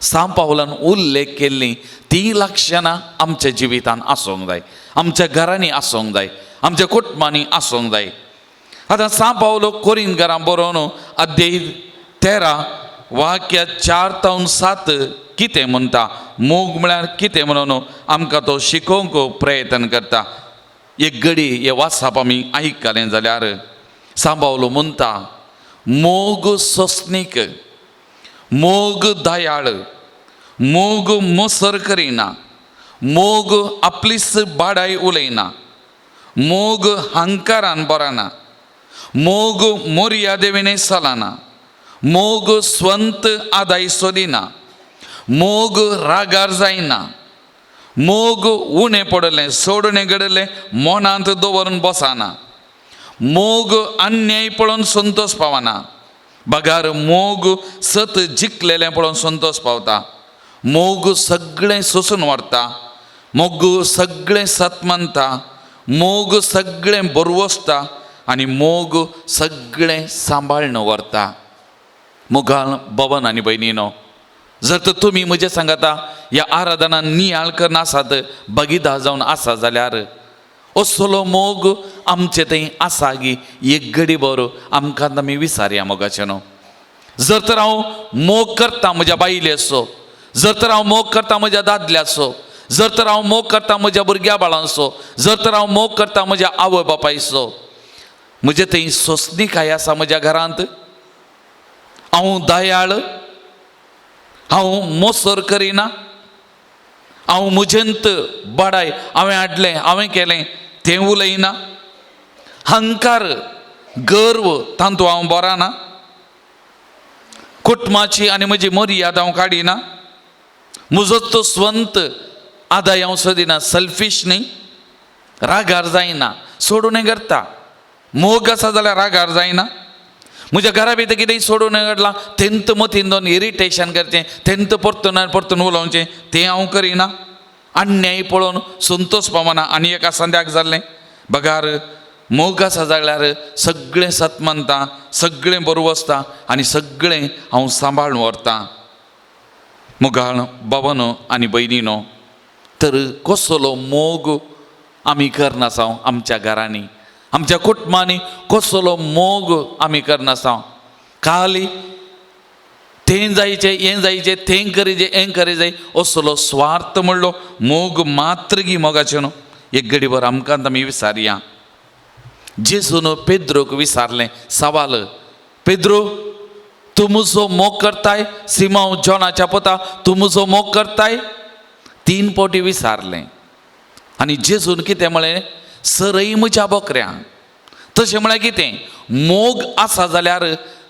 सांपावलान उल्लेख केल्लीं ती लक्षणां आमच्या जिवितांत आसूंक जाय आमच्या घरांनी आसूंक जाय आमच्या कुटुंबांनी आसूंक जाय आतां सांपावलो कोरिंतकारांक बरोवन अध्याय 13 वाक्य 4 ते 7 कितें म्हणटा मोग म्हळ्यार कितें म्हणून आमकां तो शिकोवंक प्रयत्न करता एक घडी हे वाचप आमी आयकलें जाल्यार सांबावलो म्हणता, मोग सोसणीक, मोग दयाळ, मोग मोसर करिना, मोग आपलीच बाडाय उलयना, मोग हंकारान बराना, मोग मोर्यादेविने सलाना, मोग स्वंत आदाय सोदिना, मोग रागार जायना, मोग उणे पडले सोडणे घडले मोनांत दवरून बसाना, मोग अन्याय पळोवन संतोष पावना, बगार मोग सत जिखलेलें पळोवन संतोष पावता, मोग सगळें सोसून व्हरता, मोग सगळें सतमंता, मोग सगळें बरवसता आनी मोग सगळें सांबाळून व्हरता. मोगाळ भवन आनी भयणीनो, जर तर तुमी म्हजे सांगाता ह्या आराधनान नियाळ करना आसात, भागीदार जावन आसा जाल्यार असलो मोग आमचे थंय आसा गी एक घडी भर आमकां आमी विचारया मोगाचे न्हू. जर तर हांव मोग करता म्हज्या बायलेचो, जर तर हांव मोग करता म्हज्या दादल्याचो, जर तर हांव मोग करता म्हज्या भुरग्या बाळांचो, जर तर हांव मोग करता म्हज्या आवय बापायचो, म्हजे थंय सोंसणीकाय आसा म्हज्या घरांत, हांव दयाळ, हांव मोसर करिना, हांव म्हजेंत बडाय हांवें हाडलें हांवें केलें तें उलयना, हंकार गर्व तांतू हांव बराना, कुटुंबाची आनी म्हजी मर्यादा हांव काडिना, म्हजोच तो स्वंत आदाय हांव सोदिना, सेल्फीश न्ही, रागार जायना, सोडून करता. मोग आसा जाल्यार रागार जायना. म्हज्या घरा भितर कितेंय सोडून घडलां तेंत मतीन दोन इरिटेशन करचें, तेंत परतून उलोवचें तें हांव करिना. अन्याय पळोवन संतोष पावना. आनी एका संद्याक जाल्लें, बगार मोग आसा जाल्यार सगळें सतमंता, सगळें बरवसता आनी सगळें हांव सांबाळून व्हरता. मोगाळ भावानो आनी भयणीनो, तर कसलो मोग आमी करनासाव आमच्या घरांनी, आमच्या कुटुंबांनी कसलो मोग आमी करनासाव. खाली तें जायचें हें जायचें, तें करिचें हें करी जाय असलो स्वार्थ म्हणलो मोग मात्र गी मोगाचें न्हू. एक घडी भर आमकां आमी विचारया. जेजून पेद्रोक विचारलें सवाल, पेद्रो तूं म्हजो मोग करताय? सिमोन जॉनाच्या पुता तूं म्हजो मोग करताय? 3 फावटी विचारलें. आनी जेजून कितें म्हळें, सरय म्हज्या बकऱ्या. तशें म्हळ्यार कितें, मोग आसा जाल्यार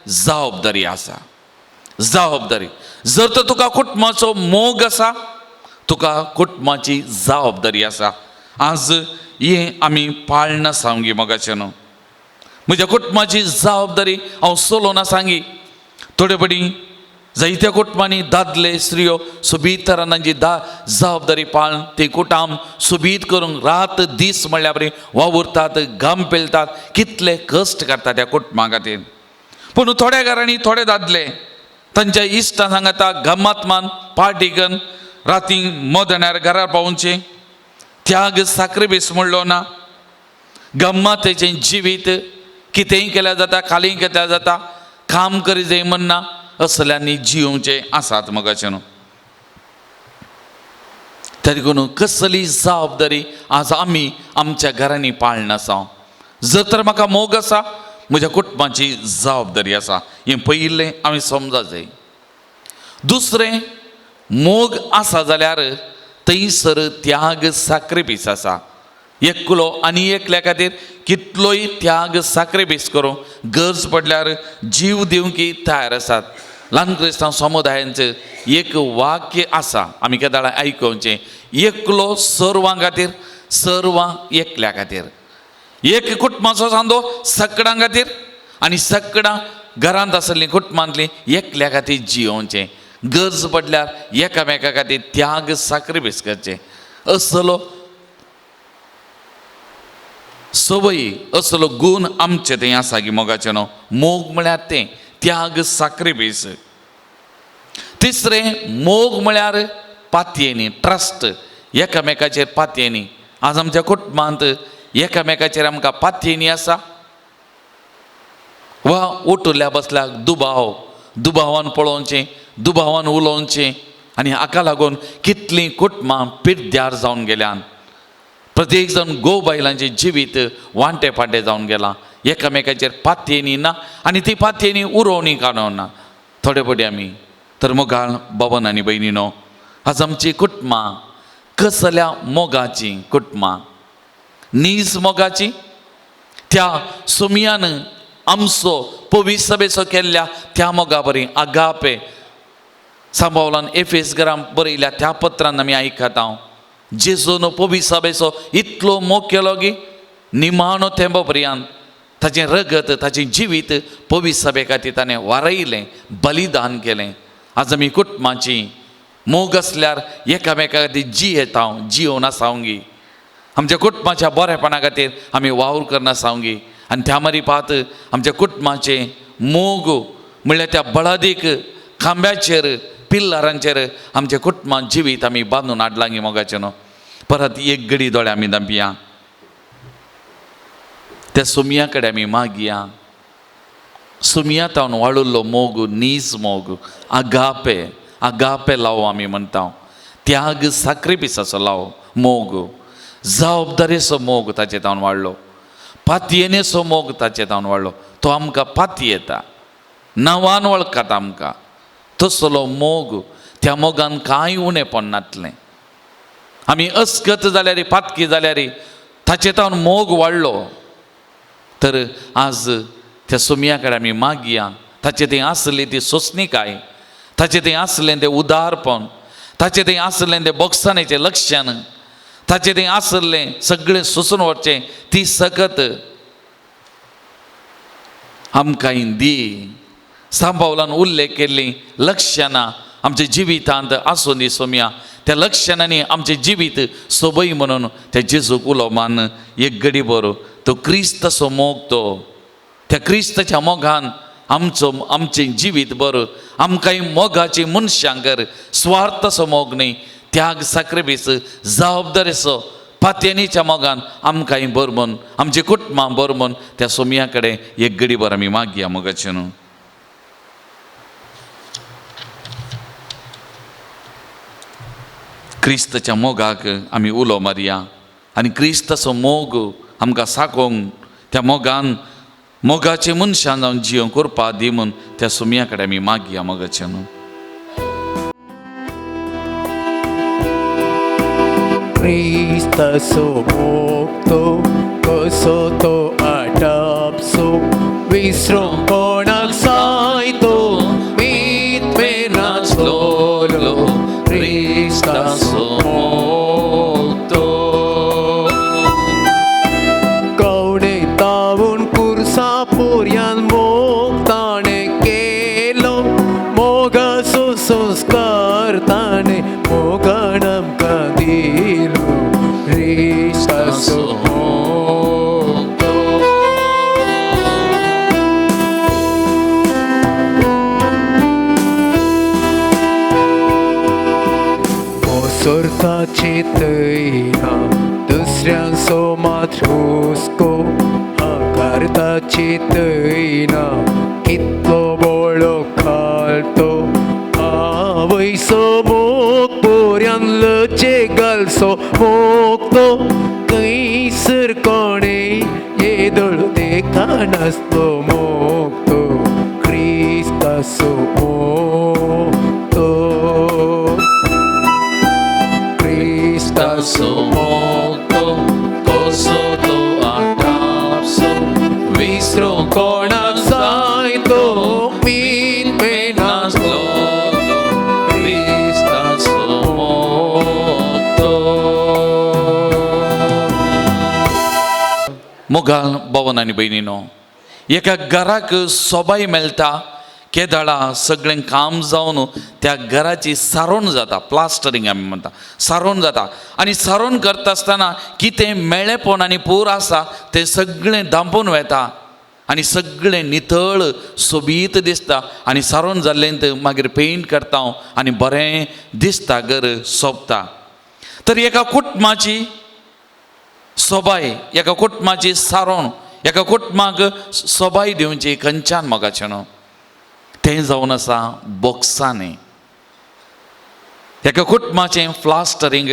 जबाबदारी आसा. जबाबदारी जर तर तुका कुटुंबाचो मोग आसा, तुका कुटुंबाची जबाबदारी आसा. आज हें आमी पाळना सांगी मोगाचें न्हू. म्हज्या कुटुंबाची जबाबदारी हांव सोलोवन सांगी. थोडे पडी जायत्या कुटुंबांनी दादले स्त्रियो सुबीत तरांची जबाबदारी पाळून ते कुटाम सुबीत करूंक रात दीस म्हणल्या बरी वावुरतात, घाम पेलतात, कितले कश्ट करतात त्या कुटुंबा खातीर. पूण थोड्या घरांनी थोडे दादले तांच्या इश्टां सांगता घामात मान पार्टी करून राती मदण्यार घरार पावोवचें. त्याग साखरबेस म्हणलो ना. गम्मातेचें जिवीत कितेंय केल्या जाता, खालीं केल्या जाता, काम करी जाय म्हणना असल्यांनी जिवचे आसात मोगाचें न्हू. तरी करून कसली जबाबदारी आज आमी आमच्या घरांनी पाळना आसा. जर तर म्हाका मोग आसा, म्हज्या कुटुंबाची जबाबदारी आसा. हें पयलें आमी समजा जाय. दुसरें, मोग आसा जाल्यार थंयसर त्याग साक्रिफीस आसा. एकलो आनी एकल्या खातीर कितलोय त्याग साक्रिफीस करूं, गरज पडल्यार जीव दिवंकी तयार आसात. ल्हान क्रिस्तांव समुदायांचें एक वाक्य आसा, आमी केदां आयकुचें, एकलो सर्वां खातीर, सर्वां एकल्या खातीर. एक कुटुंबाचो सांदो सगळ्यां खातीर आनी सगळ्यां घरांत आसलीं कुटुंबांतलीं एकल्या खातीर जियोवचें. गरज पडल्यार एकामेका खातीर त्याग साक्रिफीस करचें. असलो सवयी, असलो गूण आमचे थंय आसा की मोगाचें न्हू. मोग म्हळ्यार तें त्याग साक्रिफीस. तिसरें, मोग म्हळ्यार पातयेनी, ट्रस्ट, एकामेकाचेर पातयेनी. आज आमच्या कुटुंबांत एकामेकाचेर आमकां पातयेनी आसा वा उठल्या बसल्याक दुबावान पळोवचें, दुबावान उलोवचें. आनी हाका लागून कितलीं कुटुंबां पिड्ड्यार जावन गेल्यान. प्रत्येक जण घोव बायलांचें जिवीत वांटे पाटे जावन गेलां. एकामेकाचेर पातयेनी ना आनी ती पातयेनी उरोवणी काडना थोडे पटी आमी. तर मोगाळ बाबन आनी भयणीनो, आज आमची कुटुंबां कसल्या मोगाची कुटुंबां, नीज मोगाची. त्या सुमयान आमचो पवित्र सभेचो केल्ल्या त्या मोगा बरी आगापे सांबावलान एफेसकारांक बरयल्या त्या पत्रान आमी आयकता, जेजून पवित्र सभेचो इतलो मोग केलो की निमाणो तेंबो पर्यंत ताचें रगत ताचें जिवीत पवित्र सभे खातीर ताणें वारयलें, बलिदान केलें. आज आमी कुटुंबाची मोग आसल्यार एकामेका खातीर जियोवन आसावंगी, आमच्या कुटुंबाच्या बरेपणा खातीर आमी वावर करना आसावंगी. आनी त्या मारी पात आमच्या कुटुंबाचे मोग म्हणल्यार त्या बळादीक खांब्याचेर पिल्लारांचेर आमच्या कुटुंबान जिवीत आमी बांदून हाडलां गी मोगाचें न्हू. परत एक घडी दोळे आमी धांपया, त्या सुमया कडेन आमी मागया. सुमया तावन वाळुल्लो मोग, नीज मोग, आगापे लाव आमी म्हणटा, त्याग साक्रिफिसाचो लाव मोग, जबाबदारेचो मोग ताचे तावन वाडलो, पातयेनेचो मोग ताचे तावन वाडलो. तो आमकां पातयेता, नांवान वळखता आमकां. तसलो मोग, त्या मोगान कांय उणेंपण नासलें. आमी अस्कत जाल्यार पातकी जाल्यार ताचे तावन मोग वाडलो. तर आज त्या सुमया कडेन आमी मागया, ताचे थंय आसली ती सोंसणीकाय, ताचे थंय आसलें तें उदारपण, ताचे थंय आसलें तें बोगसाणेचें लक्षण, ताचे थंय आसलें सगळें सोंसून वचचें ती सकत आमकां दी. सांबावलान उल्लेख केल्लीं लक्षणां आमच्या जिवितांत आसूं दी सुमया. त्या लक्षणांनी आमचें जिवीत सोबय म्हणून त्या जेजूक उलो मान एक घडी भर. तो क्रिस्ताचो मोग, तो त्या क्रिस्ताच्या मोगान आमचें जिवीत बर. आमकांय मोगाची मनशां कर, स्वार्थाचो मोग न्ही, त्याग साक्रिफीस जबाबदारेचो पातयेनीच्या मोगान आमकांय बर म्हूण, आमचे कुटुंबां बर म्हूण त्या सुमया कडेन एक घडी भर आमी मागया मोगाचें न्हू. क्रिस्ताच्या मोगाक आमी उलो मारया आनी क्रिस्ताचो मोग आमकां साकोंक, त्या मोगाचे मनशां जावन जियो करपा दी म्हूण त्या सुमया कडेन आमी मागया मोगाचें न्हू. क्रिस्ताचो मोग तो कसो तो आटापसो, विसरूंक कोणाक जाय तो मीत नाचलोलो. क्रिस्ताचो मोग तो कवडे तावून कुर्सा पोरयान मोग ताणें केलो, मोगाचो संस्कार ताणें मोगान आमकां दिलो. क्रिस्ताचो मोग तो सोरताची तैना दुसऱ्यांचो मात हुस्को, आकारताची तैना कितलो बोळो खालतो. आवयचो मोग पोरयान लचे घालचो मोग तो, खंयसर कोणेय येदोळ देखा नासलो मोग तो. क्रिस्ताचो मोग तो, क्रिस्ताचो मोग तो कसो तो आटापसो, विसरूंक कोणाक जाय तो मीत नाचलोलो. क्रिस्ताचो मोग तो. मोगाळ भावन आनी भयणीनो, एका घराक सोबाय मेळटा केदाळा सगळें काम जावन त्या घराची सारोण जाता, प्लास्टरींग आमी म्हणटा, सारोण जाता. आनी सारोण करता आसतना कितें मेळ्ळेपण आनी पूर आसा तें सगळें धांपून वता आनी सगळें नितळ सोबीत दिसता. आनी सारोण जाल्लें मागीर पेंट करता आनी बरें दिसता, घर सोंपता. तर एका कुटुंबाची सोबाय, एका कुटुंबाची सारोण, एका कुटुंबाक सोबाय दिवची खंयच्यान मोगाचें न्हू. तें जावन आसा बॉक्सांनी. एका कुटुंबाचें प्लास्टरींग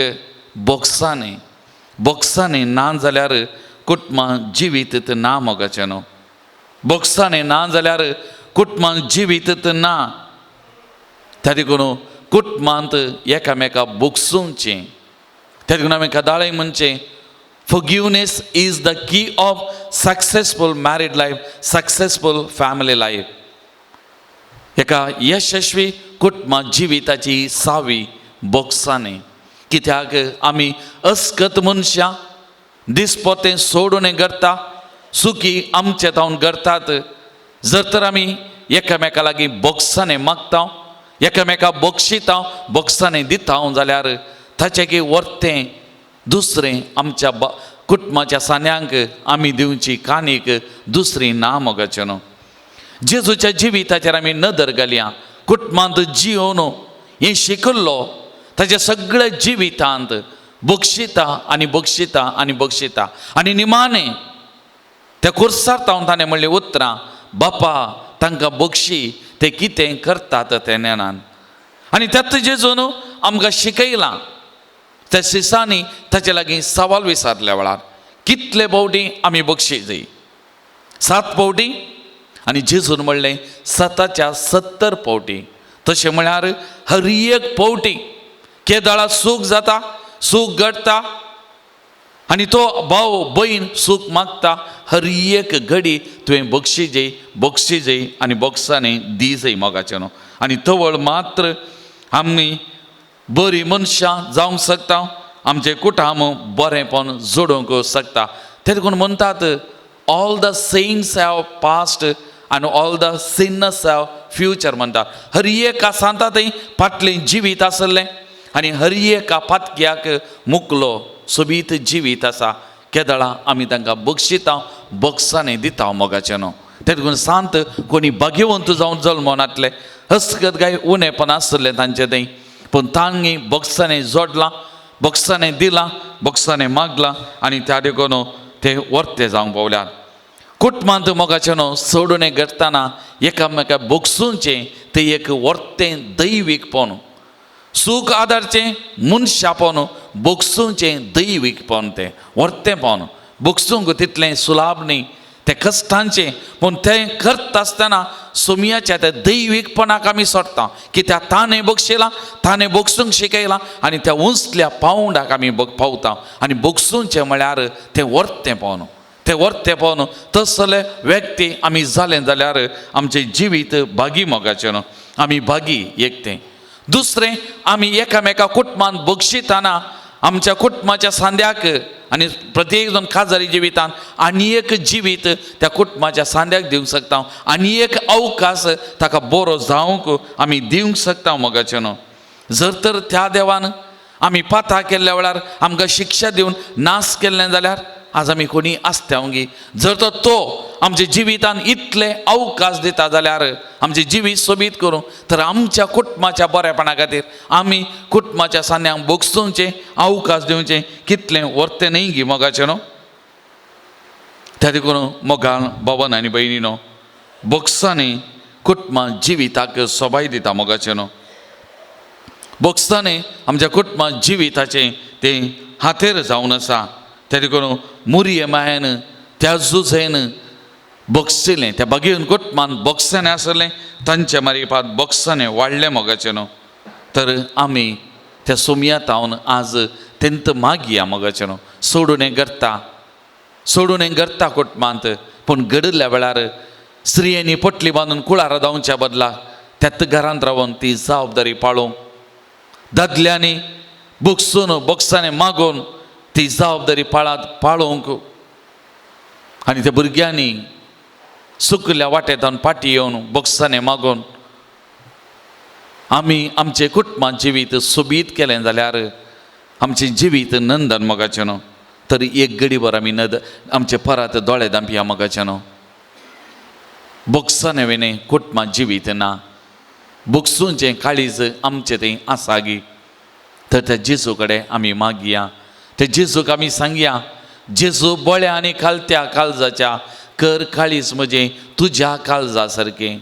बॉक्सांनी ना जाल्यार कुटुंबां जिवीत ना मोगाचें न्हू. बोक्साने ना जाल्यार कुटुंबांत जिवीत ना. त्या देखून कुटुंबांत एकामेका बोगसूंचें. त्या देखून हांवें कदाळी म्हणचें, forgiveness is the key of successful married life, successful family life. एका यशस्वी कुटुंब जिविताची सावी बोगसाने. कित्याक आमी अस्कत मनशां दिसपोतें सोडून करता, सुखी आमचे तावन करतात. जर तर आमी एकामेका लागीं बोगसाने मागता, एकामेका बक्षिता, बोगसाने दिता जाल्यार ताचें की वर्तें दुसरें आमच्या कुटुंबाच्या सान्यांक आमी दिवची कानीक दुसरी ना मोगाचें न्हू. जेजूच्या जिविताचेर आमी नदर घालया. कुटुंबांत जिवन हें शिकल्लो ताच्या सगळ्या जिवितांत बक्षिता आनी बक्षिता आनी बक्षिता. आनी निमाणें त्या कुर्सार तावन ताणें म्हणलें उतरां, बापा तांकां बक्षी, ते कितें करतात तें नेनान. आनी त्यात जेजून आमकां शिकयलां. त्या सिसांनी ताचे लागीं सवाल विचारल्या वेळार कितले फावटी आमी बक्षी जाय? 7 फावटी. आनी जेजून म्हणलें 7च्या 70 फावटी. तशें म्हळ्यार हर एक फावटी केदाळा सूख जाता, सूख घडटा आनी तो भाव भयण सूख मागता, हर एक घडी तुवें बक्षी जय आनी बोक्सांनी दी जय मोगाचें न्हू. आनी तवळ मात्र आमी बरी मनशां जावंक शकता, आमचें कुटुंब बरेंपण जोडूंक शकता. ते देखून म्हणटात, all the saints have past आनी all the sinners have future म्हणटात. हर एका सांता थंय फाटलें जिवीत आसलें आनी हर एका फातक्याक मुकलो सोबीत जिवीत आसा. केदळा आमी तांकां बक्षिता, बोक्सांनी दिता मोगाचें न्हू. ते देखून सांत कोणी भाग्यवंत जावन जल्मोन येतले, हस्कत काय उणेपण आसलें तांचें थंय, पूण तांणी बोक्सांनी जोडलां, बोक्सांनी दिलां, बोक्सांनी मागलां आनी त्या देखून ते वर्ते जावंक पावल्यात. कुटुंबांत मोगाचें न्हू सोडून घडटाना एकामेका बोगसूंचें तें एक वर्तें दैवीकपण. सूख आदारचें मनशापण, बोगसूंचें दैवीकपण, तें वर्तेंपण. बोगसूंक तितलें सुलाभ न्ही, तें कश्टांचें, पूण तें करता आसतना सुमयाच्या त्या दैवीकपणाक आमी सोडटा. कित्याक ताणें बक्षिलां, ताणें बोगसूंक शिकयलां आनी त्या उंचल्या पावंडाक आमी पावता. आनी बोगसूंचें म्हळ्यार तें वर्तेंपण. तें वर्तेंपण तसले व्यक्ती आमी जालें जाल्यार आमचें जिवीत भागी मोगाचें न्हू. आमी भागी एकतें. दुसरें, आमी एकामेका कुटुंबांत बक्षिताना आमच्या कुटुंबाच्या सांद्याक आनी प्रत्येक जण काजारी जिवितांत आनी एक जिवीत त्या कुटुंबाच्या सांद्याक दिवंक शकता, आनी एक अवकाश ताका बरो जावंक आमी दिवंक शकता मोगाचें न्हू. जर तर त्या देवान आमी पाता केल्ल्या वेळार आमकां शिक्षा दिवन नाश केल्लें जाल्यार आज आमी कोणी आसत्यांगी. जर तर तो आमच्या जिवितांत इतले अवकाश दिता जाल्यार आमचें जिवीत सोबीत करूं, तर आमच्या कुटुंबाच्या बरेपणा खातीर आमी कुटुंबाच्या सान्यांक बोगसूंचें, अवकाश दिवचें कितलें वर्तें न्ही गी मोगाचें न्हू. त्या देखून मोगान भावन आनी भयणीनो, बोगसांनी कुटुंबां जिविताक सोबाय दिता मोगाचें न्हू. बोगसांनी आमच्या कुटुंबां जिविताचें तें हातेर जावन आसा. त्या देखून मुरये मायेन त्या झुजेन बक्षिलें, त्या बागेन कुटुंबांत बोगसांनी आसलें, तांचे मारिफात बोगसांनी वाडलें मोगाचें न्हू. तर आमी त्या सुमयात तावन आज तेंत मागया मोगाचें न्हू. सोडून करता कुटुंबांत, पूण घडल्या वेळार स्त्रियेनी पटली बांदून कुळार धांवच्या बदला त्यात घरांत रावन ती जबाबदारी पाळोवंक, दादल्यांनी बोगसांनी मागून ती जबाबदारी पाळोवंक आनी त्या भुरग्यांनी सुकल्या वाटेंतल्यान फाटी येवन बोगसांनी मागून आमी आमचें कुटुंबां जिवीत सोबीत केलें जाल्यार आमचें जिवीत नंदन मोगाचें न्हू. तर एक घडीभर आमी आमचे परत दोळे धांपया मोगाचें न्हू. बोगसांनी विणे कुटुंबां जिवीत ना. बोगसूंचें काळीज आमचें थंय आसा गी. तर त्या जेजू कडेन आमी मागया. ते जेजूक आमी सांगया, जेजू बोळ्या आनी खालत्या काळजाच्या कर काळीज म्हजें तुज्या काळजा सारकें.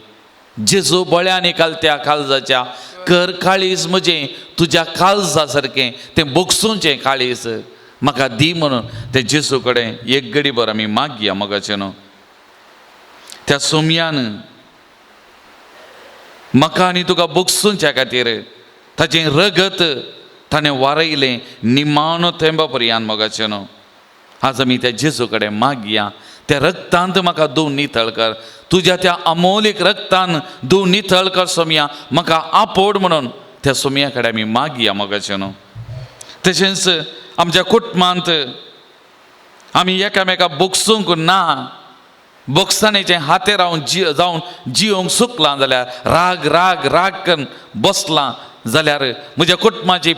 जेजू बोळ्या आनी खालत्या काळजाच्या कर काळीज म्हजें तुज्या काळजा सारकें. तें बोगसूंचें काळीज म्हाका दी म्हणून ते जेजू कडेन एक घडीभर आमी मागया मोगाचें न्हू. त्या सोमयान म्हाका आनी तुका बोगसूंच्या खातीर ताचें रगत ताणें वारयलें निमाणो तेंबा पर्यंत मोगाचें न्हू. आज आमी त्या जेजू कडेन मागया, त्या रक्तांत म्हाका धुवन नितळ कर. तुज्या त्या अमोलीक रक्तान धुवन नितळ कर सोमया. म्हाका आपोड म्हणून त्या सोमया कडेन आमी मागया मोगाचें न्हू. तशेंच आमच्या कुटुंबांत आमी एकामेकाक बोगसूंक ना, बोगसाणेचे हाते जावन जिवंक सुकलां जाल्यार, राग राग राग करून बसलां जाल्यार, म्हज्या कुटुंबाची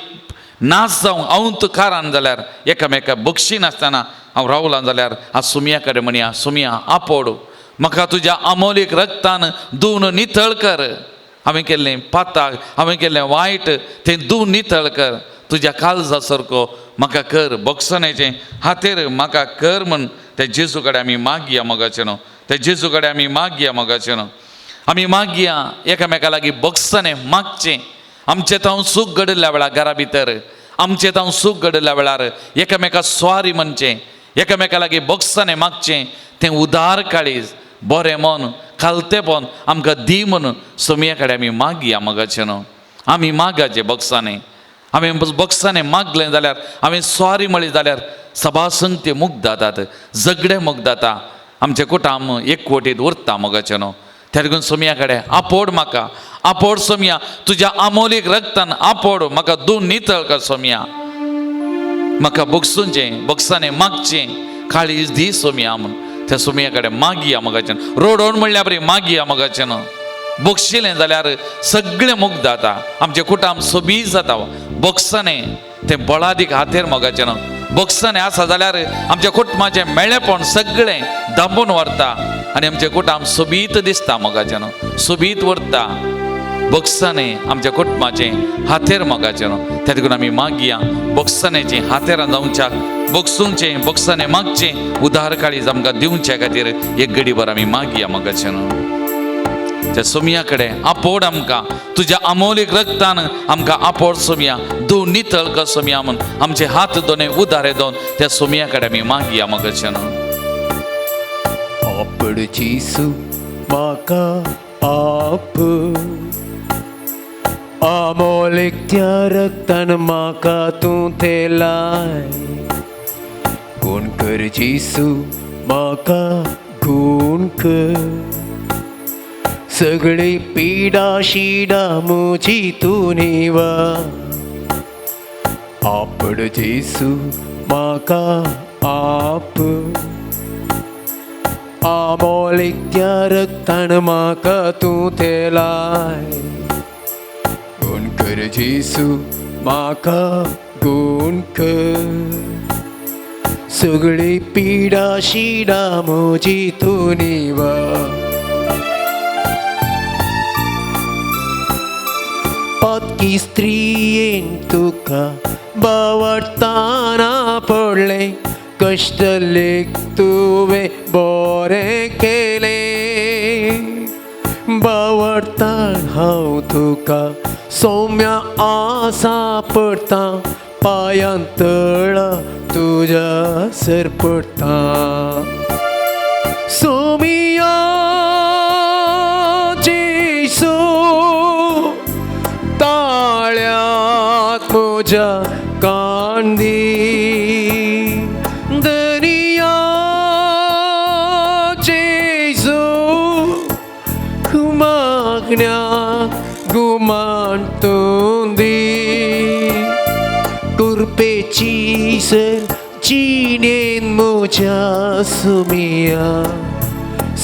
नाश जावंक हांव कारण जाल्यार, एकामेकाक बक्षी नासतना हांव रावलां जाल्यार, आज सोमया कडेन म्हणया, सोमया आपोड म्हाका तुज्या अमोलीक रक्तान धुवन नितळ कर. हांवें केल्लें पाताक, हांवें केल्लें वायट तें धुवन नितळ कर. तुज्या काळजा सारको म्हाका कर, बोगसण्याचे हातेर म्हाका कर म्हण त्या जेजू कडेन आमी मागया मोगाचें न्हू. त्या जेजू कडेन आमी मागया मोगाचें न्हू. आमी मागया एकामेका लागीं बोगसणें मागचें. आमचें तांव सूख घडल्या वेळार घरा भितर, आमचें तांव सूख घडल्या वेळार एकामेका स्वारी म्हणचें, एकामेका लागीं बोगसणें मागचें. तें उदार काळीज, बरें मन, खालतेपण आमकां दी म्हणून सोमया कडेन आमी मागया मोगाचें न्हू. आमी मागयाचें बोगसाणें. हांवें बोगसाणें मागलें जाल्यार, हांवें स्वारी म्हळी जाल्यार सभासंगती मुक्त जातात, झगडे मुक्त जाता, आमचें कुटुंब एकवटीत उरता मोगाचें न्हू. त्या देखून सोमया कडेन आपोड म्हाका, आपोड सोमया, तुज्या अमोलीक रक्तान आपोड म्हाका धुवन नितळ कर सोमया. म्हाका बोगसूंचें, बोगसाणें मागचें काळीज दी सोमया म्हूण त्या सोमया कडेन मागया मोगाचें. रोडोन म्हणल्या बरी मागया मोगाचें न्हू. बोगशिलें जाल्यार सगळें मुक्त जाता, आमचें कुटुंब सोबीत जाता. बोगसाणें तें बळादीक हातेर मोगाचें न्हू. बोगसाणें आसा जाल्यार आमच्या कुटुंबाचें मेळ्ळेपण सगळें दांबून व्हरता आनी आमचें कुटुंब सोबीत दिसता मोगाचें न्हू, सोबीत उरता. बोगसाणें आमच्या कुटुंबाचें हातेर मोगाचें न्हू. त्या देखून आमी मागया बोगसाणेचें हातेरां जावच्याक, बोगसूंचें, बोगसाणें मागचें, उदार काळीज आमकां दिवच्या खातीर एक घडीभर आमी मागया मोगाचें न्हू. त्या सोमया कडेन आपोड आमकां, तुज्या अमोलीक रक्तान आमकां आपोड सोमया, धुवन नितळ कर सोमया म्हूण आमचे हात दोनूय उदारे दोन त्या सोमया कडेन आमी मागया मोगाचें न्हू. आपोड जेजू म्हाका आपोड, अमोलीक त्या रक्तान म्हाका तूं तेलाय. गूण कर जेजू म्हाका गूण कर, सगळी पिडा शिडा म्हजी तूं निवा. आपोड जेजू म्हाका आपोड, अमोलीक त्या रक्तान म्हाका तूं तेलाय. गूण कर जेजू म्हाका गूण कर, सगळी पिडा शिडा म्हजी तूं निवा. पातकी स्त्रीयेन तुका बावडताना पडले, कश्ट लेख तुवें बरें केलें. बावडतान हांव तुका सोम्या आसा पडटा, पांयान तळा तुज्या सर पडटा. सोमया जेजू ताळ्यात म्हज्या कांदी, दनिया जेजू मागण्याक गुमान तूं दी. कुरपेची सर जिणेन म्हज्या सोमया,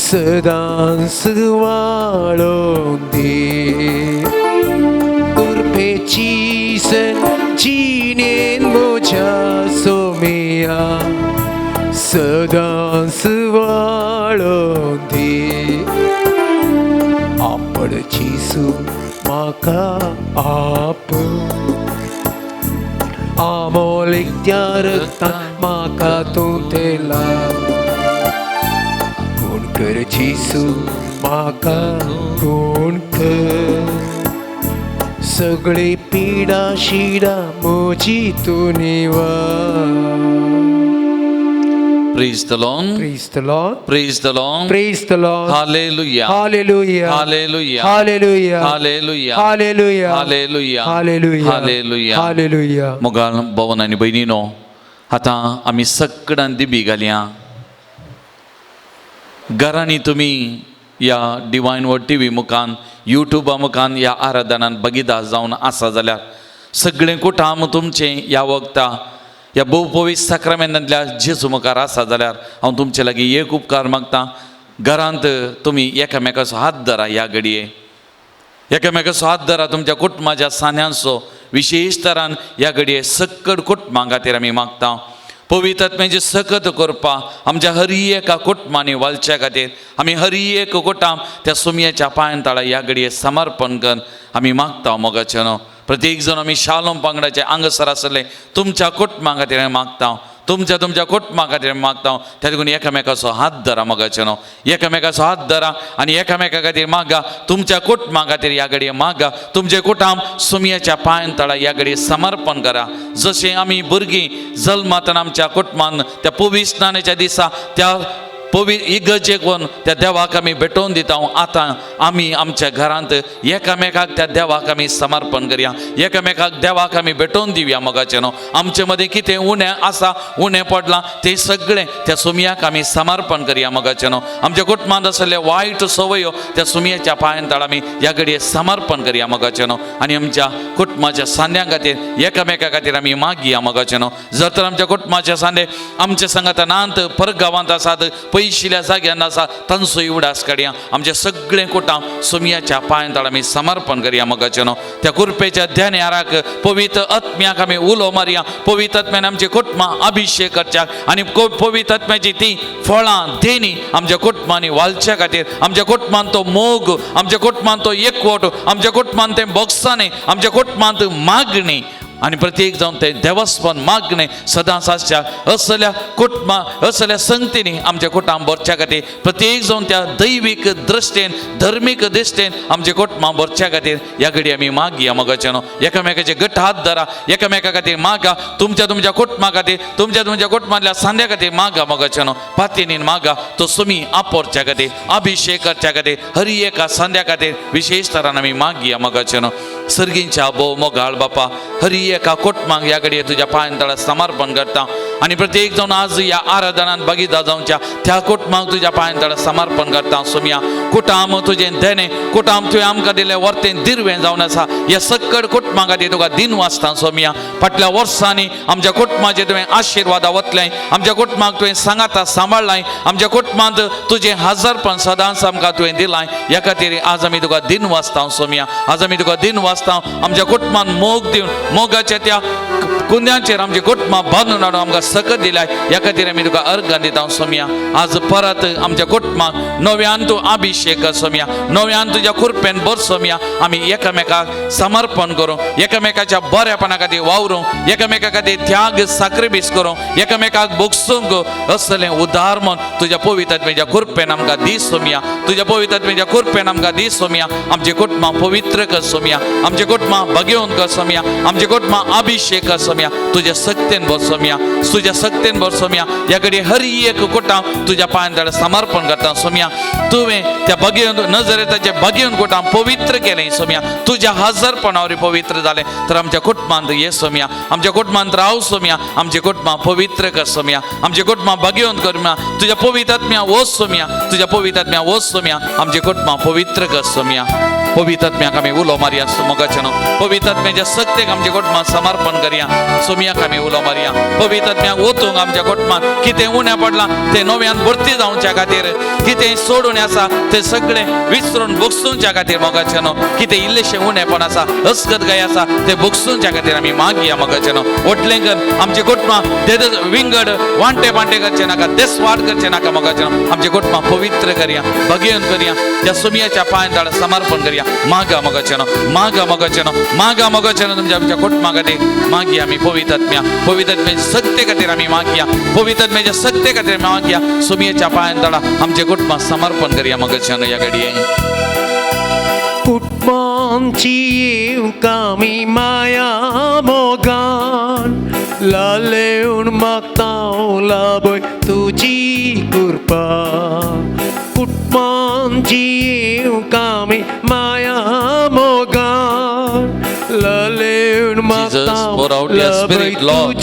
सदांच वाळोवन दी. कुरपेची सर जिणेन म्हज्या सोमया, सदांच वाळोवन दी. आपोड जेजू म्हाका आपोड, अमोलीक त्या रक्तान म्हाका तूं तेलाय. गूण कर जेजू म्हाका गूण कर, सगळी पिडा शिडा म्हजी तूं निवा. Praise the Lord. Praise the Lord. Praise the Lord. Praise the Lord. Hallelujah. Hallelujah. Hallelujah. Hallelujah. Hallelujah. Hallelujah. Hallelujah. Hallelujah. Hallelujah. Hallelujah. मोगाळ भवन आनी भयणीनो, आतां आमी सगळ्यान दिबी घालया. घरांनी तुमी या डिवायन वर्ड टीव्ही मुखान, युट्यूबा मुखान या आराधनान बघिता जावन आसा जाल्यार सगळें कुटाम तुमचें या वक्ता या बहुपवित्र साक्रामेंतांतल्या जेजू मुखार आसा जाल्यार हांव तुमचे लागीं एक उपकार मागतां. घरांत तुमी एकामेकाचो हात धरा. ह्या घडये एकामेकाचो हात धरा. तुमच्या कुटुंबाच्या सान्यांचो विशेश तरान ह्या घडये सक्कड कुटुंबा खातीर आमी मागता. पवित्र आत्म्याची सकत करपा आमच्या हर एका कुटुंबांनी वालच्या खातीर आमी हर एक कुटाम त्या सुमयेच्या पांयां तळा ह्या घडये समर्पण करून आमी मागता. मोगाचे न्हू प्रत्येक जण आमी शालोम पंगडाचे हांगासर आसले तुमच्या कुटुंबा खातीर हांव मागता. तुमच्या कुटुंबा खातीर मागता. त्या देखून एकामेकाचो हात धरा. मोगाचे न्हू एकामेकाचो हात धरा आनी एकामेका खातीर मागा. तुमच्या कुटुंबा खातीर ह्या घडये मागा. तुमचे कुटाम सुमयेच्या पांयां तळा ह्या घडये समर्पण करा. जशें आमी भुरगीं जल्मातना आमच्या कुटुंबान त्या पवित्र स्नानाच्या दिसा त्या इगर्जेक वचून त्या देवाक आमी भेटोवन दिता. आतां आमी आमच्या घरांत एकामेकाक त्या देवाक आमी समर्पण करया. एकामेकाक देवाक आमी भेटोवन दिवया. मोगाचें न्हू आमचे मदें कितें उणें आसा, उणें पडलां, तें सगळें त्या सुमयाक आमी समर्पण करया. मोगाचें न्हू आमच्या कुटुंबांत आसले वायट संवयो त्या सुमयेच्या पांयां तळा आमी ह्या घडये समर्पण करया. मोगाचें न्हू आनी आमच्या कुटुंबाच्या सांद्यां खातीर एकामेका खातीर आमी मागया. मोगाचें न्हू जर तर आमच्या कुटुंबाचे सांदे आमच्या संगतानांत परगांवांत आसात, पयशिल्ल्या जाग्यान आसा, तांचोय उडास काडया. आमचे सगळें कुटाम सुमयाच्या पांयां तळा आमी समर्पण करया. मोगाचें न्हू त्या कुरपेच्या ध्यानाराक पवित्र आत्म्याक आमी उलो मारया. पवित्र आत्म्यान आमचे कुटुंबां अभिशेक करच्याक आनी पवित्र आत्म्याची ती फळां देणी आमच्या कुटुंबांनी वालच्या खातीर, आमच्या कुटुंबांत तो मोग, आमच्या कुटुंबांत तो एकवट, आमच्या कुटुंबांत तें बोगसाणें, आमच्या कुटुंबांत मागणी आनी प्रत्येक जावन तें देवस्थान मागणें सदांच आसच्या. असल्या कुटुंबां असल्या संगतींनी आमच्या कुटुंबां भरच्या खातीर प्रत्येक जावन त्या दैवीक दृश्टेन धर्मीक दिश्टेन आमचे कुटुंबां भरच्या खातीर ह्या घडये आमी मागया. मोगाचें न्हू एकामेकाचे घट्ट हात धरा. एकामेका खातीर मागा. तुमच्या कुटुंबा खातीर, तुमच्या कुटुंबांतल्या सांद्या खातीर मागा. मोगाचें न्हू पातयेनीन मागा. तो सुमी आपोरच्या खातीर, अभिशेक करच्या खातीर, हर एका सांद्या खातीर विशेश तरान आमी मागया. मोगाचें न्हू सर्गींच्या भोव मोगाळ बापा हर एका कुटुंबाक ह्या घडये तुज्या पांयां तळा समर्पण करता. आनी प्रत्येक जावन आज ह्या आराधनांत बगिता जावच्या त्या कुटुंबाक तुज्या पांयां तळा समर्पण करता. सुमया कुटाम तुजें देणें, कुटाम तुवें आमकां दिलें वर्तें दिरवें जावन आसा. ह्या सक्कड कुटुंबा खातीर तुका दिन वाचता. सुमया फाटल्या वर्सांनी आमच्या कुटुंबाचेर तुवें आशिर्वादा वतलें, आमच्या कुटुंबाक तुवें सांगाता सांबाळलां, आमच्या कुटुंबांत तुजें हजरपण सदांच आमकां तुवें दिलां. ह्या खातीर आज आमी तुका दिन वाचता. सुमया आज आमी तुका दिन वाचता. आमच्या कुटुंबान मोग दिवन मोगाच्या त्या कुंद्यांचेर आमचे कुटुंबां बांदून हाडून आमकां सकत दिलाय. ह्या खातीर आमी तुका अर्घां दिता. सुमया आज परत आमच्या कुटुंबाक नव्यान तूं अभिशेक कर. सुमया नव्यान तुज्या कुरपेन भर. सुमया आमी एकामेकाक समर्पण करूं, एकामेकाच्या बऱ्यापणा खातीर वावरूं, एकामेका खातीर त्याग साक्रिफीस करूं, एकामेकाक बोगसूंक असलें उदार मन तुज्या पवित्र आत्म्याच्या कुरपेन आमकां दी. सुमया तुज्या पवित्र आत्म्याच्या कुरपेन आमकां दी. सुमया आमचे कुटुंबां पवित्र कर. सुमया आमचे कुटुंबां भगेवन कर. सुमया आमचे कुटुंबां अभिशेक कर. सुमया तुज्या सक्तेन भर. सुमया तुज्या सक्तेन भर. सुमया ह्या घडये हर एक कुटाम तुज्या पांयां तळा समर्पण करता. सुमया तुवें त्या भगेवन नजरेताचे भगेवन कुटाम पवित्र केलें. सुमया तुज्या हजरपणावरी पवित्र जालें. तर आमच्या कुटुंबांत ये. सुमया आमच्या कुटुंबांत राव. सुमया आमचे कुटुंबां पवित्र कर. सुमया आमचे कुटुंबां भगेवन कर. तुज्या पवित्र आत्म्या वच. सुमया तुज्या पवित्र आत्म्या वच. सुमया आमचे कुटुंबां पवित्र कर. सुमया पवित्र आत्म्याक आमी उलो मारया. मोगाचें न्हू पवित्र आत्म्याच्या सक्तेक आमच्या कुटुंबां समर्पण करया. सुमयाक आमी उलो मारया. पवित्र आत्म्याक वचूंक आमच्या कुटुंबांत कितें उणें पडलां तें नव्यान भरती जावच्या खातीर, कितें सोडून आसा तें सगळें विसरून भोगसूंच्या खातीर. मोगाचें न्हू कितें इल्लेशें उणेंपण आसा, अस्कतगाय आसा तें भोगसूंच्या खातीर आमी मागया. मोगाचें न्हू वटलेंकर आमचे कुटुंबां विंगड वांटे पांटे करचें नाका, देसवाड करचें नाका. मोगाचें न्हू आमचे कुटुंबां पवित्र करया, भगेवन करया, त्या सुमयाच्या पांयां तळा समर्पण करया. मागा मोगाचें न्हू मागा मोगाचें न्हू मागा मोगाचें न्हू तुमच्या आमच्या कुटुंबा खातीर मागया. आमी पवित्र आत्म्या सक्ते खातीर आमी मागया. पवित्र आत्म्याच्या सक्ते खातीर मागया. सुमयेच्या पांयां तळा आमचे कुटुंबां समर्पण करया. मोगाचें न्हू ह्या घडये कुटुंबांची येवकामी माया मोगान लालेवन मागता लाभय तुझे तुझी कृपा कुटुंबां जीव कामी माया मोगान ललेन Jesus, pour out your spirit, Lord.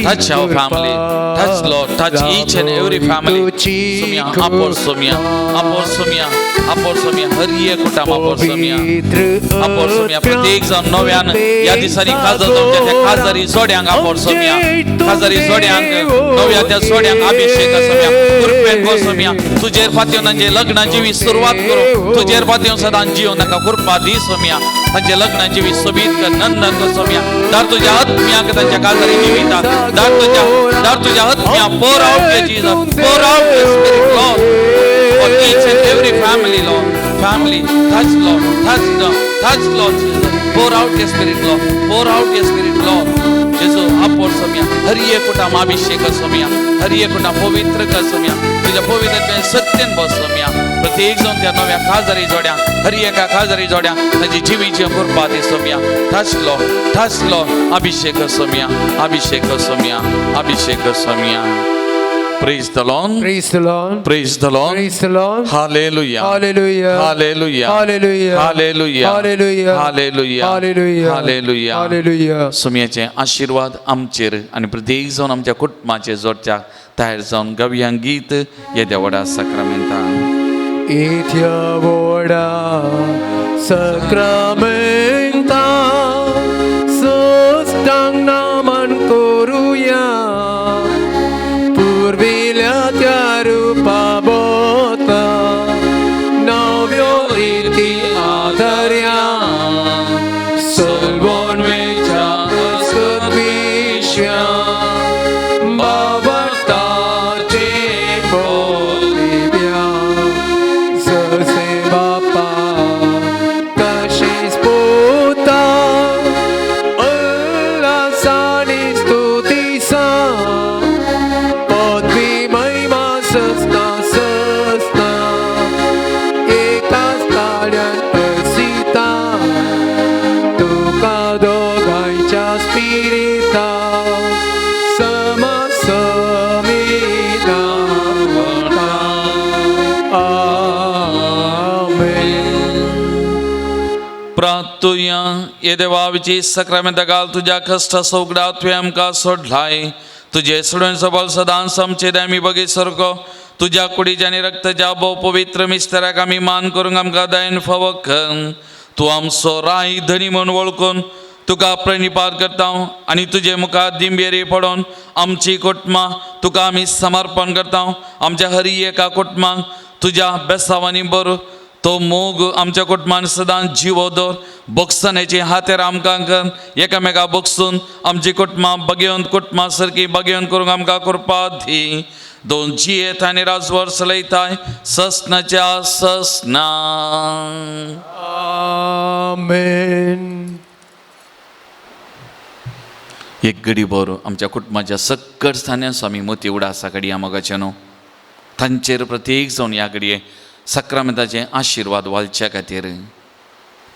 Touch our family. Touch, Lord. Touch each and every family. Sumya, apor sumya, apor sumya, apor sumya. हरिये कुटुंब apor sumya, apor sumya. प्रत्येक जण नव्यान या दिसांनी खाजर जावचे त्या खाजरी जोड्यांक apor sumya, खाजरी जोड्यांक नव्या त्या जोड्यांक अभिषेक सम्या, कृपेन को सम्या. तुझेर फात्यो नंजे लग्नाची वी सुरुवात करो. तुझेर फात्यो सदां जीव नका कृपा दी सम्या. तांचे लग्नाची वी सोबीत कर नंदन को सम्या. दार तुझ्या आत्म्याक तांच्या काजरी जिवितात. दार तुझ्या आत्म्या pour out your Jesus, pour out your spirit, Lord, for each and every family, Lord. Family, touch, Lord, touch, Lord Jesus. Pour out your spirit, Lord. Pour out your spirit, Lord. Jesus, apor समया. हरिये कुटुंब अभिषेक समया. हरिये कुटुंब पवित्र कर समया. तुझ्या पवित्रतेन सत्यन बस समया. प्रत्येक जण त्या नव्या खाजरी जोड्या हरिये का खाजरी जोड्या ताची जिवीची कृपा दी समया. touch Lord, Abhishek समया, Abhishek समया, Abhishek समया. Praise the Lord. Praise the Lord. Praise the Lord. Praise the Lord. Hallelujah. Hallelujah. Hallelujah. Hallelujah. Hallelujah. Hallelujah. Hallelujah. Hallelujah. Hallelujah. Hallelujah. सुमयाचे आशीर्वाद आमचेर आणि प्रत्येक जावन आमच्या कुटुंबाचे जोडच्या तयार जावन गव्या गीत येद्या vada सक्रमेंता. Itia voda sacramenta sustang naman koruya purvilya rupa bota novyo iti adarya solvon vecha asudvishya bavarta te bolivya se bapa kashis puta Allah sani stutisa podvi maima sasta ekas talian persita tuka dogaicha spirita sama samina प्रार्थुया ये देवाविची सक्रमेंत घाल तुझ्या कष्ट सौगडा तुवें आमकां सोडलाय. तुझे सोडून सबल सदां समचे आमी बगी सरको तुझ्या कुडीच्या आनी रक्ताच्या भोव पवित्र मिस्तेराक आमी मान करूंक आमकां दयेन फावो कर. तूं आमचो राय धनी म्हूण वळखून तुका प्रणिपात करता आनी तुजे मुखार दिंबेरी पडोवन आमची कुटुंबां तुका आमी समर्पण करता. आमच्या हर एका कुटुंबाक तुज्या बेसावांनी बर तो मोग आमच्या कुटुंबान सदां जिवो दवर. बगसण्याची हातेर आमकां कर. एकामेका बगसून आमची कुटुंबां बगेवन कुटुंबां सारकी बगेवन करूंक आमकां कृपा दी. दोन जियेत आनी राजवर चलयताय ससनाच्या ससना. Amen. एक घडी भर आमच्या कुटुंबाच्या सक्कट स्थानार स्वामी मोती उडासा घडया मोगाचे न्हू. तांचेर प्रत्येक जावन ह्या घडये सक्रमेंताचे आशीर्वाद वालच्या खातीर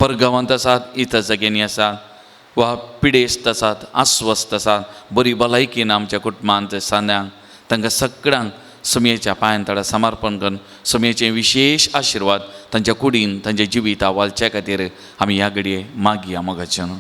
परगांवांत आसात, इतर जाग्यांनी आसात वा पिडेस्त आसात, आस्वस्थ आसात, बरी भलायकीन आमच्या कुटुंबांत सांद्यांक तांकां सगळ्यांक समयेच्या पांयांतळा समर्पण करून समयेचे विशेष आशीर्वाद तांच्या कुडीन तांच्या जिविता वालच्या खातीर आमी ह्या घडये मागया मोगाचे न्हू.